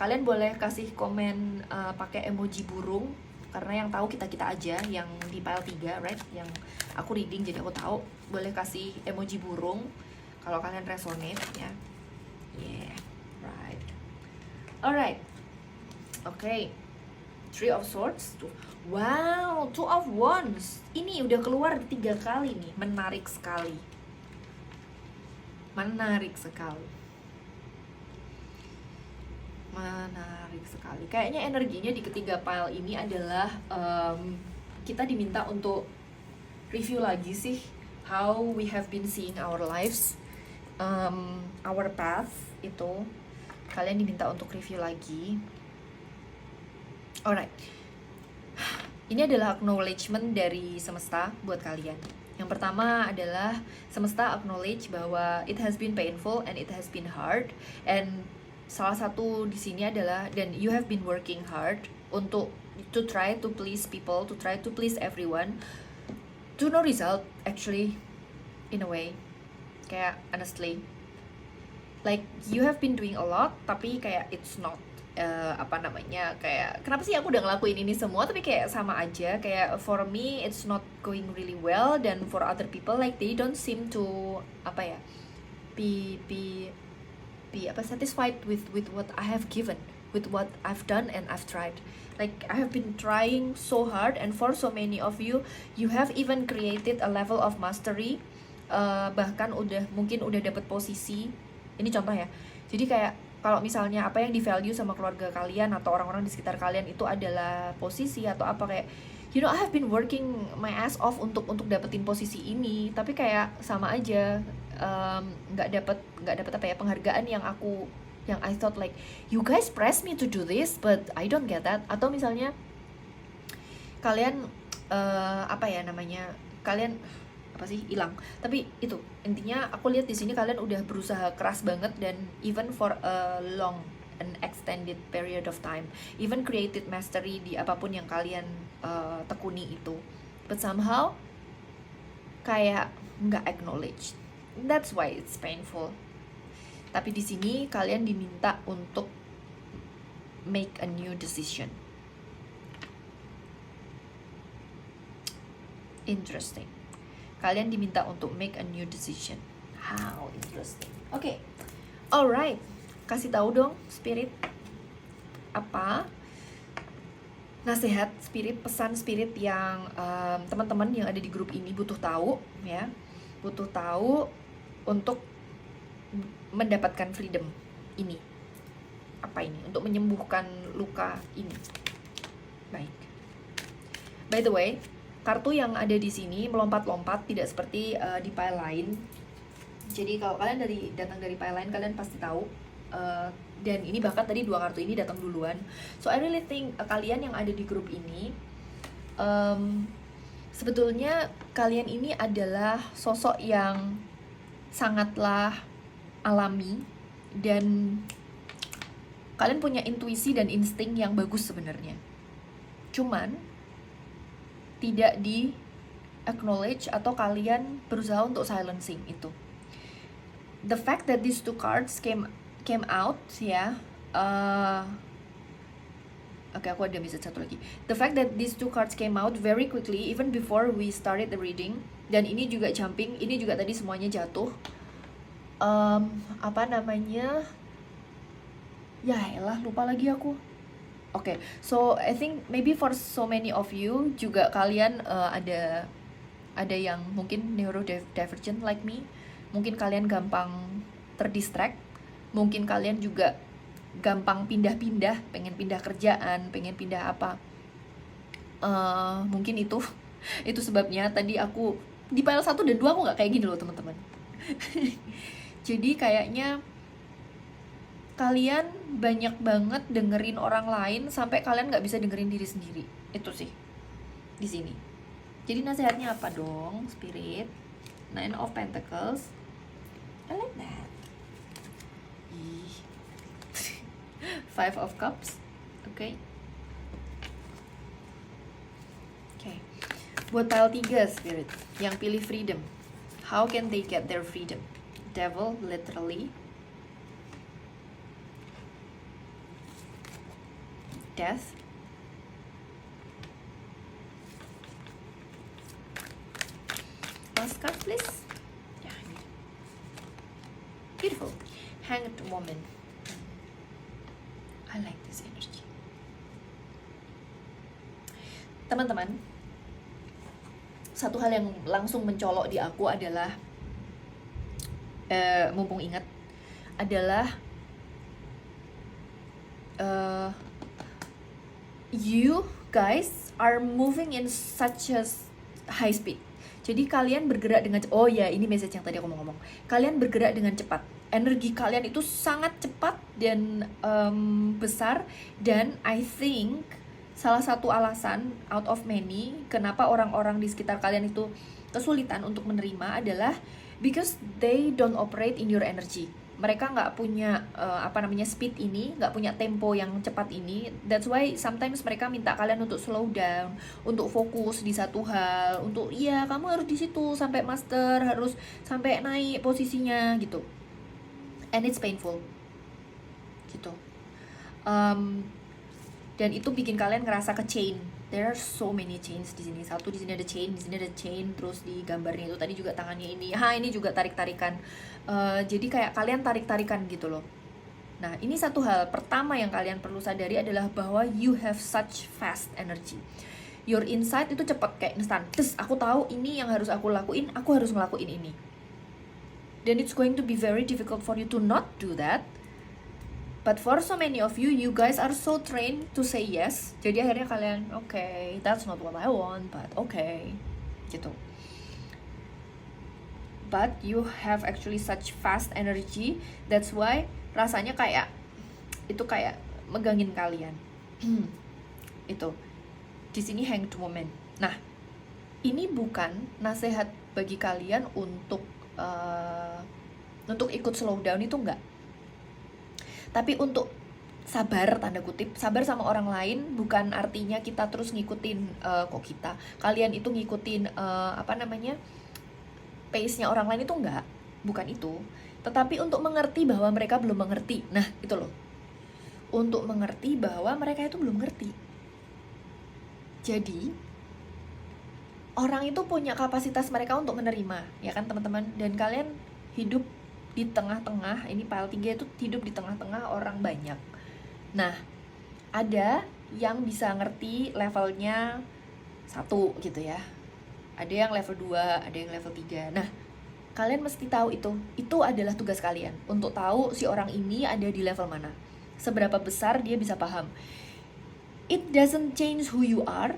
Kalian boleh kasih komen pakai emoji burung, karena yang tahu kita aja yang di pile 3, right? Yang aku reading jadi aku tahu. Boleh kasih emoji burung kalau kalian resonate ya. Yeah, right. Alright. Okay. 3 of Swords. Wow, 2 of Wands. Ini udah keluar 3 kali nih. Menarik sekali. Kayaknya energinya di ketiga pile ini adalah kita diminta untuk review lagi sih how we have been seeing our lives, our path itu kalian diminta untuk review lagi. Alright, ini adalah acknowledgement dari semesta buat kalian. Yang pertama adalah semesta acknowledge bahwa it has been painful and it has been hard, and salah satu di sini adalah, dan you have been working hard untuk to try to please people, to try to please everyone, to no result actually, in a way. Kayak honestly, like you have been doing a lot tapi kayak it's not kayak kenapa sih aku udah ngelakuin ini semua tapi kayak sama aja, kayak for me it's not going really well, dan for other people like they don't seem to be satisfied with what I have given, with what I've done and I've tried. Like I have been trying so hard, and for so many of you, you have even created a level of mastery, bahkan mungkin udah dapet posisi. Ini contoh ya, jadi kayak kalau misalnya apa yang di value sama keluarga kalian atau orang-orang di sekitar kalian itu adalah posisi atau apa, kayak you know I have been working my ass off untuk dapetin posisi ini, tapi kayak sama aja, nggak dapet penghargaan yang I thought like you guys press me to do this but I don't get that. Atau misalnya kalian kalian hilang, tapi itu intinya aku lihat di sini kalian udah berusaha keras banget, dan even for a long and extended period of time, even created mastery di apapun yang kalian tekuni itu, but somehow kayak nggak acknowledge. That's why it's painful. Tapi di sini kalian diminta untuk make a new decision. Interesting. Kalian diminta untuk make a new decision. How interesting. Oke. Alright. Kasih tahu dong spirit apa nasihat spirit, pesan spirit yang teman-teman yang ada di grup ini butuh tahu ya. Butuh tahu untuk mendapatkan freedom ini. Apa ini? Untuk menyembuhkan luka ini. Baik. By the way, kartu yang ada di sini melompat-lompat, tidak seperti di pile lain. Jadi kalau kalian datang dari pile lain, kalian pasti tahu. Dan ini bahkan tadi 2 kartu ini datang duluan. So I really think kalian yang ada di grup ini, sebetulnya kalian ini adalah sosok yang sangatlah alami, dan kalian punya intuisi dan insting yang bagus sebenarnya. Cuman tidak di acknowledge atau kalian berusaha untuk silencing itu. The fact that these 2 cards came out ya, aku ada message satu lagi. The fact that these 2 cards came out very quickly even before we started the reading, dan ini juga jumping, ini juga tadi semuanya jatuh. Ya elah, lupa lagi aku. Okay, so I think maybe for so many of you juga kalian ada yang mungkin neurodivergent like me. Mungkin kalian gampang terdistract. Mungkin kalian juga gampang pindah-pindah, pengen pindah kerjaan, pengen pindah apa. Mungkin itu sebabnya tadi aku di pile 1 dan 2 aku nggak kayak gini loh teman-teman. Jadi kayaknya kalian banyak banget dengerin orang lain sampai kalian nggak bisa dengerin diri sendiri. Itu sih di sini. Jadi nasihatnya apa dong, spirit? 9 of Pentacles. I like that. 5 of Cups. Okay. Buat pile 3 spirit yang pilih freedom, how can they get their freedom? Devil, literally. Death. Last card please. Yeah. Beautiful. Hanged Woman. I like this energy. Teman-teman, satu hal yang langsung mencolok di aku adalah mumpung ingat adalah you guys are moving in such a high speed. Jadi kalian bergerak dengan oh ya, ini message yang tadi aku mau ngomong. Kalian bergerak dengan cepat. Energi kalian itu sangat cepat dan besar, dan I think salah satu alasan out of many kenapa orang-orang di sekitar kalian itu kesulitan untuk menerima adalah because they don't operate in your energy. Mereka nggak punya speed ini, nggak punya tempo yang cepat ini. That's why sometimes mereka minta kalian untuk slow down, untuk fokus di satu hal, untuk iya kamu harus di situ sampai master, harus sampai naik posisinya gitu. And it's painful gitu. Dan itu bikin kalian ngerasa ke chain. There are so many chains di sini. Satu di sini ada chain, di sini ada chain, terus di gambarnya itu tadi juga tangannya ini. Ini juga tarik-tarikan. Jadi kayak kalian tarik-tarikan gitu loh. Nah, ini satu hal pertama yang kalian perlu sadari adalah bahwa you have such fast energy. Your insight itu cepat kayak instan. Terus aku tahu ini yang harus aku lakuin, aku harus ngelakuin ini. Then it's going to be very difficult for you to not do that. But for so many of you, you guys are so trained to say yes. Jadi akhirnya kalian, okay, that's not what I want, but okay, gitu. But you have actually such fast energy. That's why rasanya kayak itu kayak megangin kalian. Itu di sini hanged moment. Nah, ini bukan nasihat bagi kalian untuk ikut slow down, itu enggak. Tapi untuk sabar, tanda kutip, sabar sama orang lain bukan artinya kita terus ngikutin kalian itu ngikutin pace-nya orang lain, itu enggak, bukan itu. Tetapi untuk mengerti bahwa mereka belum mengerti. Nah, itu loh. Untuk mengerti bahwa mereka itu belum ngerti. Jadi orang itu punya kapasitas mereka untuk menerima, ya kan teman-teman? Dan kalian hidup di tengah-tengah, ini file 3 itu hidup di tengah-tengah orang banyak. Nah, ada yang bisa ngerti levelnya 1 gitu ya. Ada yang level 2, ada yang level 3. Nah, kalian mesti tahu itu adalah tugas kalian untuk tahu si orang ini ada di level mana. Seberapa besar dia bisa paham. It doesn't change who you are,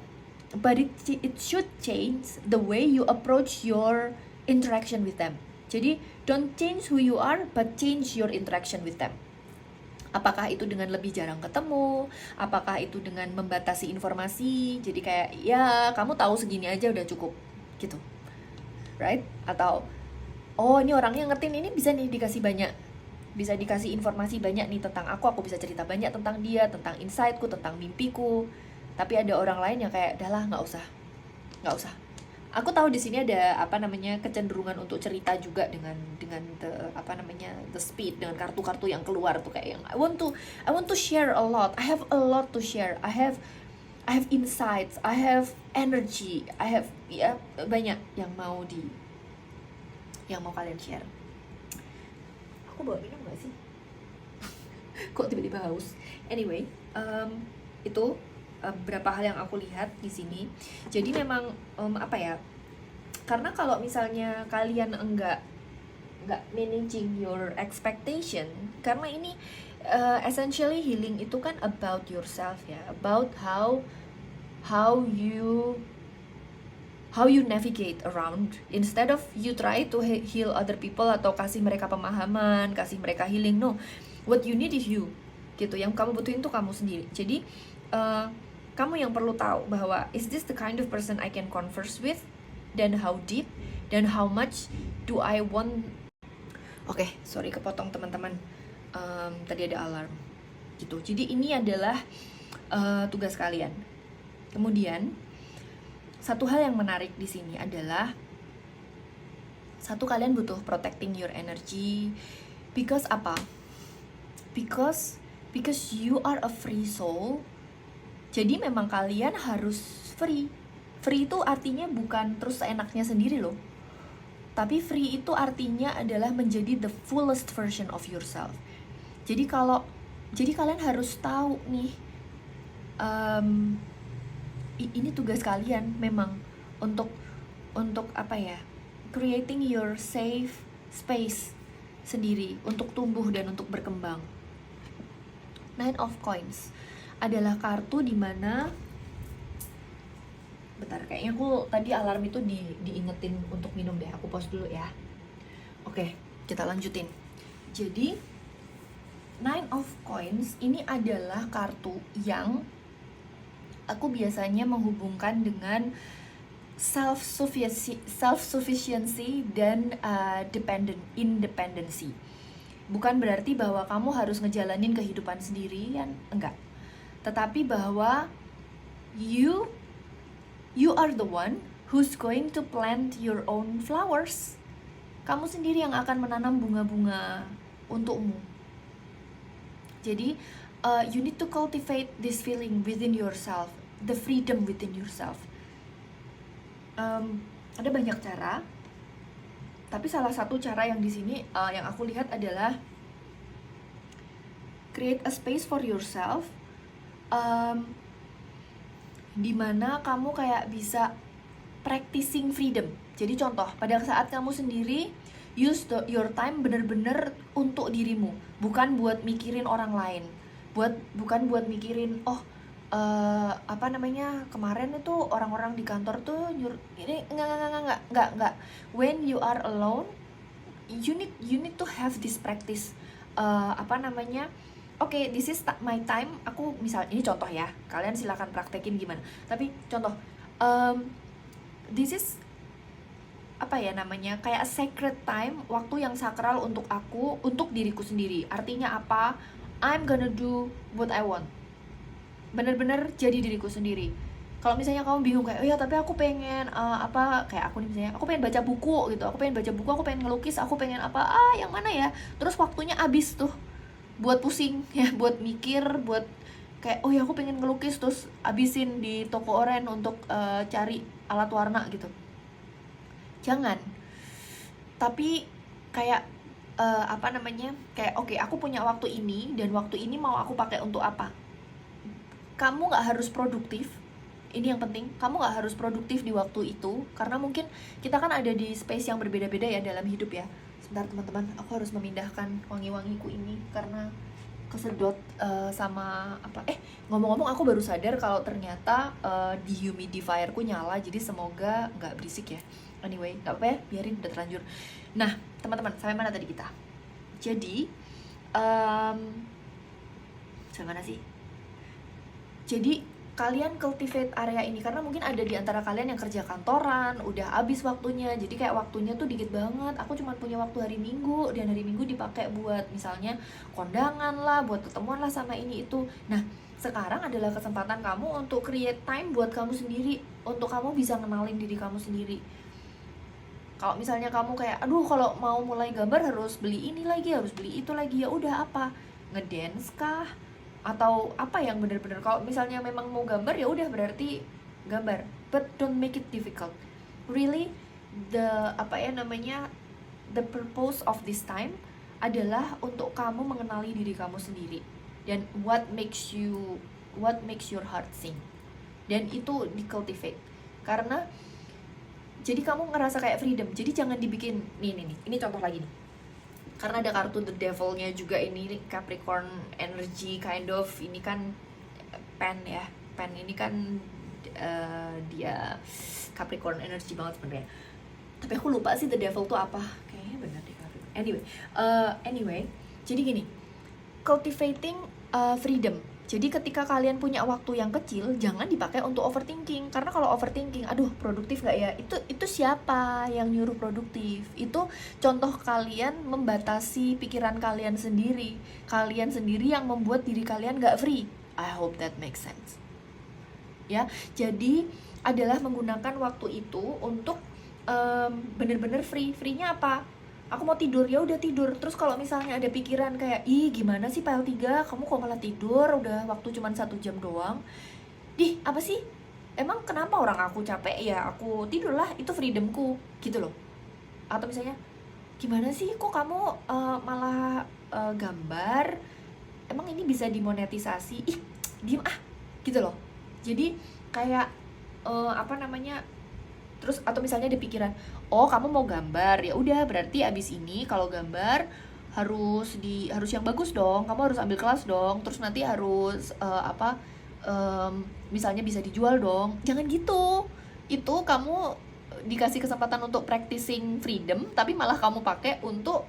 but it should change the way you approach your interaction with them. Jadi, don't change who you are, but change your interaction with them. Apakah itu dengan lebih jarang ketemu? Apakah itu dengan membatasi informasi? Jadi kayak, ya kamu tahu segini aja udah cukup, gitu. Right? Atau, oh ini orangnya ngertiin, ini bisa nih dikasih banyak. Bisa dikasih informasi banyak nih tentang aku bisa cerita banyak tentang dia, tentang insightku, tentang mimpiku. Tapi ada orang lain yang kayak, udahlah nggak usah. Aku tahu di sini ada kecenderungan untuk cerita juga dengan the speed, dengan kartu-kartu yang keluar tuh kayak yang I want to share a lot. I have a lot to share. I have insights, I have energy, I have banyak yang mau kalian share. Aku bawa minum gak sih? Kok tiba-tiba haus? Anyway, itu beberapa hal yang aku lihat di sini. Jadi memang karena kalau misalnya kalian enggak managing your expectation, karena ini essentially healing itu kan about yourself ya, about how you navigate around, instead of you try to heal other people atau kasih mereka pemahaman, kasih mereka healing. No, what you need is you, gitu. Yang kamu butuhin tuh kamu sendiri. Jadi kamu yang perlu tahu bahwa is this the kind of person I can converse with, dan how deep, dan how much do I want. Oke, sorry kepotong teman-teman, tadi ada alarm gitu. Jadi ini adalah tugas kalian. Kemudian satu hal yang menarik di sini adalah kalian butuh protecting your energy. Because apa? Because you are a free soul. Jadi memang kalian harus free. Free itu artinya bukan terus seenaknya sendiri loh. Tapi free itu artinya adalah menjadi the fullest version of yourself. Jadi kalian harus tahu nih, ini tugas kalian memang untuk creating your safe space sendiri untuk tumbuh dan untuk berkembang. Nine of Coins adalah kartu di mana, bentar, kayaknya aku tadi alarm itu diingetin untuk minum deh. Aku pause dulu ya. Oke, kita lanjutin. Jadi Nine of Coins ini adalah kartu yang aku biasanya menghubungkan dengan self-sufficiency dan independency. Bukan berarti bahwa kamu harus ngejalanin kehidupan sendirian, enggak. Tetapi bahwa you are the one who's going to plant your own flowers. Kamu sendiri yang akan menanam bunga-bunga untukmu. Jadi, you need to cultivate this feeling within yourself, the freedom within yourself. Ada banyak cara, tapi salah satu cara yang di sini yang aku lihat adalah create a space for yourself, dimana kamu kayak bisa practicing freedom. Jadi contoh, pada saat kamu sendiri, use your time bener-bener untuk dirimu, bukan buat mikirin orang lain, bukan buat mikirin kemarin itu orang-orang di kantor tuh ini enggak. When you are alone, you need to have this practice. Oke, this is my time. Aku misal ini contoh ya, kalian silakan praktekin gimana. Tapi contoh, this is kayak a sacred time, waktu yang sakral untuk aku, untuk diriku sendiri. Artinya apa? I'm gonna do what I want. Bener-bener jadi diriku sendiri. Kalau misalnya kamu bingung kayak, oh ya tapi aku pengen kayak aku nih misalnya, aku pengen baca buku gitu, aku pengen ngelukis, aku pengen yang mana ya? Terus waktunya habis tuh buat pusing ya, buat mikir, buat kayak oh ya aku pengen ngelukis, terus habisin di toko oren untuk cari alat warna gitu. Jangan. Tapi kayak kayak oke, aku punya waktu ini, dan waktu ini mau aku pakai untuk apa? Kamu gak harus produktif. Ini yang penting, kamu gak harus produktif di waktu itu, karena mungkin kita kan ada di space yang berbeda-beda ya dalam hidup ya. Sebentar teman-teman, aku harus memindahkan wangi-wangiku ini karena kesedot sama ngomong-ngomong aku baru sadar kalau ternyata dehumidifierku nyala, jadi semoga nggak berisik ya. Anyway, nggak apa ya, biarin, udah terlanjur. Nah teman-teman, sampai mana tadi kita? Jadi sampai mana sih? Jadi kalian cultivate area ini, karena mungkin ada di antara kalian yang kerja kantoran, udah habis waktunya, jadi kayak waktunya tuh dikit banget. Aku cuma punya waktu hari Minggu, dan hari Minggu dipakai buat misalnya kondangan lah, buat ketemuan lah sama ini itu. Nah sekarang adalah kesempatan kamu untuk create time buat kamu sendiri, untuk kamu bisa ngenalin diri kamu sendiri. Kalau misalnya kamu kayak, aduh kalau mau mulai gambar harus beli ini lagi, harus beli itu lagi, ya udah ngedance kah? Atau apa yang bener-bener, kalau misalnya memang mau gambar ya udah berarti gambar, but don't make it difficult. Really, the purpose of this time adalah untuk kamu mengenali diri kamu sendiri, dan what makes your heart sing, dan itu di cultivate. Karena jadi kamu ngerasa kayak freedom, jadi jangan dibikin ini contoh lagi nih. Karena ada kartu The Devil-nya juga, ini Capricorn energy kind of, ini kan pen ya, pen ini kan dia Capricorn energy banget sebenarnya. Tapi aku lupa sih The Devil tuh apa, kayaknya benar deh Capricorn. Anyway, jadi gini, cultivating freedom. Jadi ketika kalian punya waktu yang kecil, jangan dipakai untuk overthinking. Karena kalau overthinking, aduh produktif gak ya? Itu siapa yang nyuruh produktif? Itu contoh kalian membatasi pikiran kalian sendiri. Kalian sendiri yang membuat diri kalian gak free. I hope that makes sense. Ya, jadi adalah menggunakan waktu itu untuk bener-bener free. Free-nya apa? Aku mau tidur, ya udah tidur. Terus kalau misalnya ada pikiran kayak, ih gimana sih file 3, kamu kok malah tidur, udah waktu cuma 1 jam doang. Apa sih? Emang kenapa orang aku capek ya aku tidur lah, itu freedomku gitu loh. Atau misalnya, gimana sih kok kamu malah gambar, emang ini bisa dimonetisasi, ih diem gitu loh. Jadi kayak terus atau misalnya ada pikiran, oh kamu mau gambar, ya udah berarti abis ini kalau gambar harus yang bagus dong, kamu harus ambil kelas dong, terus nanti harus misalnya bisa dijual dong. Jangan gitu. itu kamu dikasih kesempatan untuk practicing freedom, tapi malah kamu pakai untuk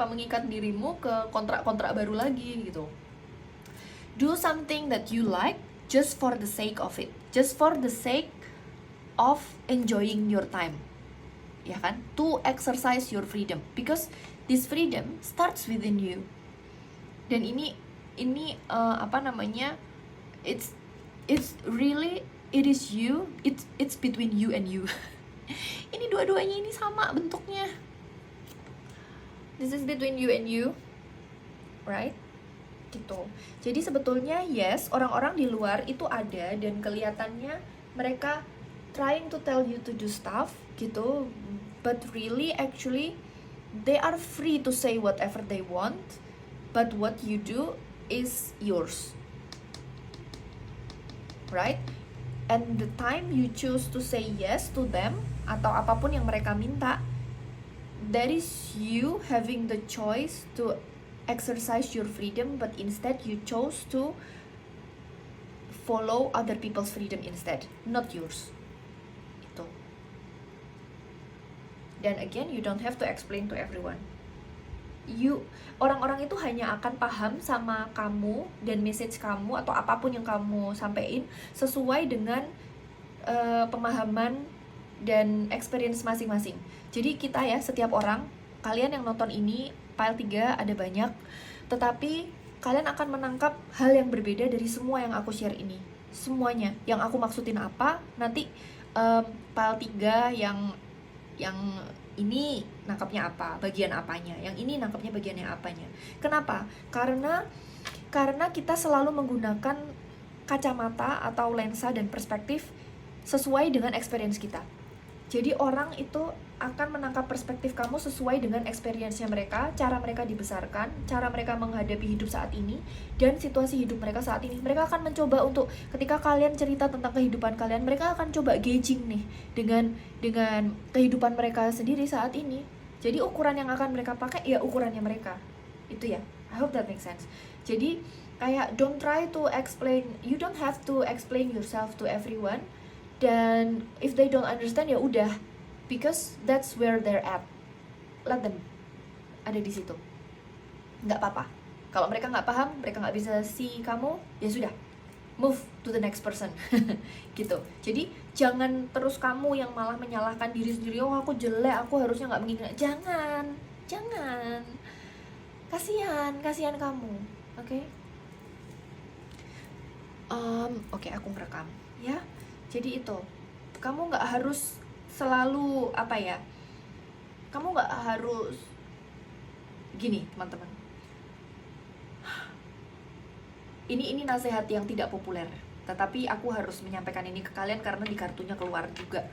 mengikat dirimu ke kontrak-kontrak baru lagi gitu. Do something that you like just for the sake of it, just for the sake of enjoying your time, ya kan? To exercise your freedom, because this freedom starts within you. Dan ini it's really, it is you, it's between you and you. Ini dua-duanya ini sama bentuknya. This is between you and you, right? Gitu. Jadi sebetulnya yes, orang-orang di luar itu ada dan kelihatannya mereka trying to tell you to do stuff gitu, but really actually they are free to say whatever they want, but what you do is yours, right? And the time you choose to say yes to them atau apapun yang mereka minta, that is you having the choice to exercise your freedom, but instead you chose to follow other people's freedom instead, not yours. Itu. Dan again, you don't have to explain to everyone. Orang-orang itu hanya akan paham sama kamu dan message kamu atau apapun yang kamu sampaikan sesuai dengan pemahaman dan experience masing-masing. Jadi kita ya, setiap orang, kalian yang nonton ini, File 3 ada banyak, tetapi kalian akan menangkap hal yang berbeda dari semua yang aku share ini. Semuanya, yang aku maksudin apa, nanti File 3 yang ini nangkapnya apa, bagian apanya, yang ini nangkapnya bagian yang apanya. Kenapa? Karena kita selalu menggunakan kacamata atau lensa dan perspektif sesuai dengan experience kita. Jadi orang itu akan menangkap perspektif kamu sesuai dengan experience-nya mereka, cara mereka dibesarkan, cara mereka menghadapi hidup saat ini, dan situasi hidup mereka saat ini. Mereka akan mencoba untuk, ketika kalian cerita tentang kehidupan kalian, mereka akan coba gauging nih dengan kehidupan mereka sendiri saat ini. Jadi ukuran yang akan mereka pakai ya ukurannya mereka. Itu ya. I hope that makes sense. Jadi kayak don't try to explain, you don't have to explain yourself to everyone. Dan if they don't understand ya udah, because that's where they're at. Let them ada di situ, nggak apa-apa. Kalau mereka nggak paham, mereka nggak bisa see kamu, ya sudah, move to the next person. Gitu. Jadi jangan terus kamu yang malah menyalahkan diri sendiri. Oh aku jelek, aku harusnya nggak begini. Jangan. Kasihan kamu. Oke? Oke, aku merekam ya. Jadi itu, kamu nggak harus selalu kamu nggak harus gini, teman-teman. Ini nasihat yang tidak populer, tetapi aku harus menyampaikan ini ke kalian karena di kartunya keluar juga.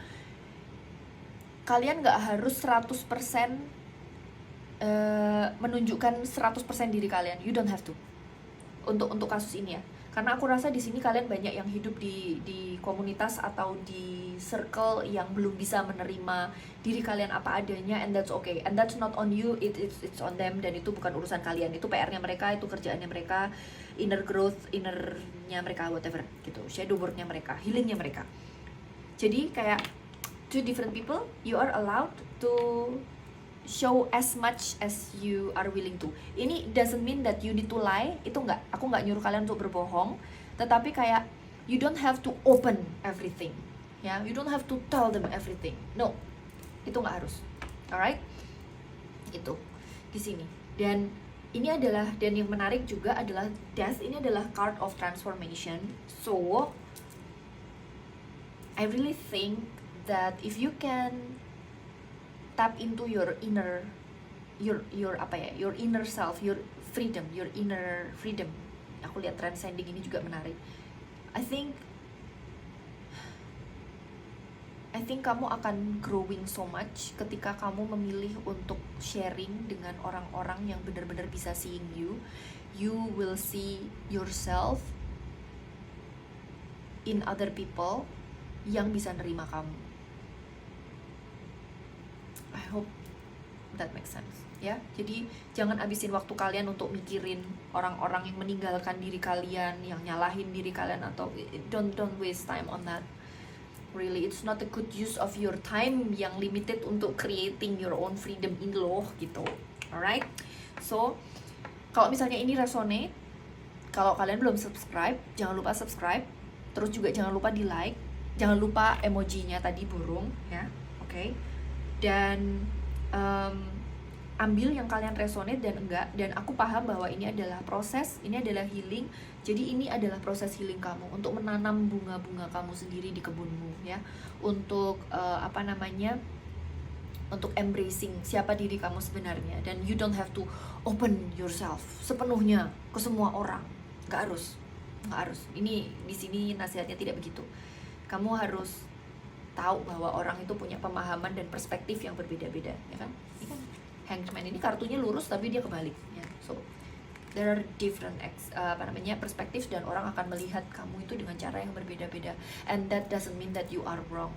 Kalian nggak harus 100% menunjukkan 100% diri kalian. You don't have to. Untuk kasus ini ya. Karena aku rasa di sini kalian banyak yang hidup di komunitas atau di circle yang belum bisa menerima diri kalian apa adanya, and that's okay, and that's not on you, it's on them, dan itu bukan urusan kalian, itu PR-nya mereka, itu kerjaannya mereka, inner growth, inner-nya mereka, whatever gitu, shadow work-nya mereka, healing-nya mereka. Jadi kayak two different people, you are allowed to show as much as you are willing to. Ini doesn't mean that you need to lie. Itu enggak. Aku enggak nyuruh kalian untuk berbohong. Tetapi kayak you don't have to open everything. Ya, you don't have to tell them everything. No. Itu enggak harus. Alright? Itu di sini. Dan ini adalah, dan yang menarik juga adalah Death ini adalah card of transformation. So I really think that if you can tap into your inner self, your freedom, your inner freedom. Aku lihat transcending ini juga menarik. I think kamu akan growing so much ketika kamu memilih untuk sharing dengan orang-orang yang benar-benar bisa seeing you. You will see yourself in other people yang bisa nerima kamu. I hope that makes sense ya. Jadi jangan abisin waktu kalian untuk mikirin orang-orang yang meninggalkan diri kalian, yang nyalahin diri kalian, atau don't waste time on that. really it's not a good use of your time yang limited untuk creating your own freedom in loh gitu. Alright, so kalau misalnya ini resonate, kalau kalian belum subscribe, jangan lupa subscribe. Terus juga jangan lupa di like, jangan lupa emojinya tadi burung ya, oke? Dan ambil yang kalian resonate dan enggak. Dan aku paham bahwa ini adalah proses, ini adalah healing. Jadi ini adalah proses healing kamu untuk menanam bunga-bunga kamu sendiri di kebunmu ya, untuk untuk embracing siapa diri kamu sebenarnya. Dan you don't have to open yourself sepenuhnya ke semua orang, nggak harus. Ini di sini nasihatnya tidak begitu. Kamu harus tahu bahwa orang itu punya pemahaman dan perspektif yang berbeda-beda, ya kan? Ini kan Hangman ini kartunya lurus tapi dia kebalik, ya. So there are different perspektif, dan orang akan melihat kamu itu dengan cara yang berbeda-beda. And that doesn't mean that you are wrong.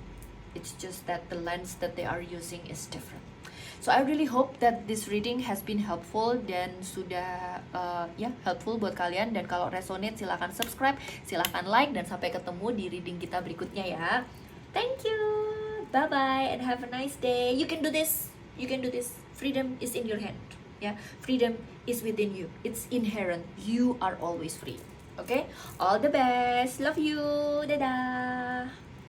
It's just that the lens that they are using is different. So I really hope that this reading has been helpful dan sudah helpful buat kalian. Dan kalau resonate silahkan subscribe, silahkan like, dan sampai ketemu di reading kita berikutnya ya. Thank you, bye bye, and have a nice day. You can do this. Freedom is in your hand. Yeah, freedom is within you. It's inherent. You are always free. Okay, all the best. Love you. Dadah.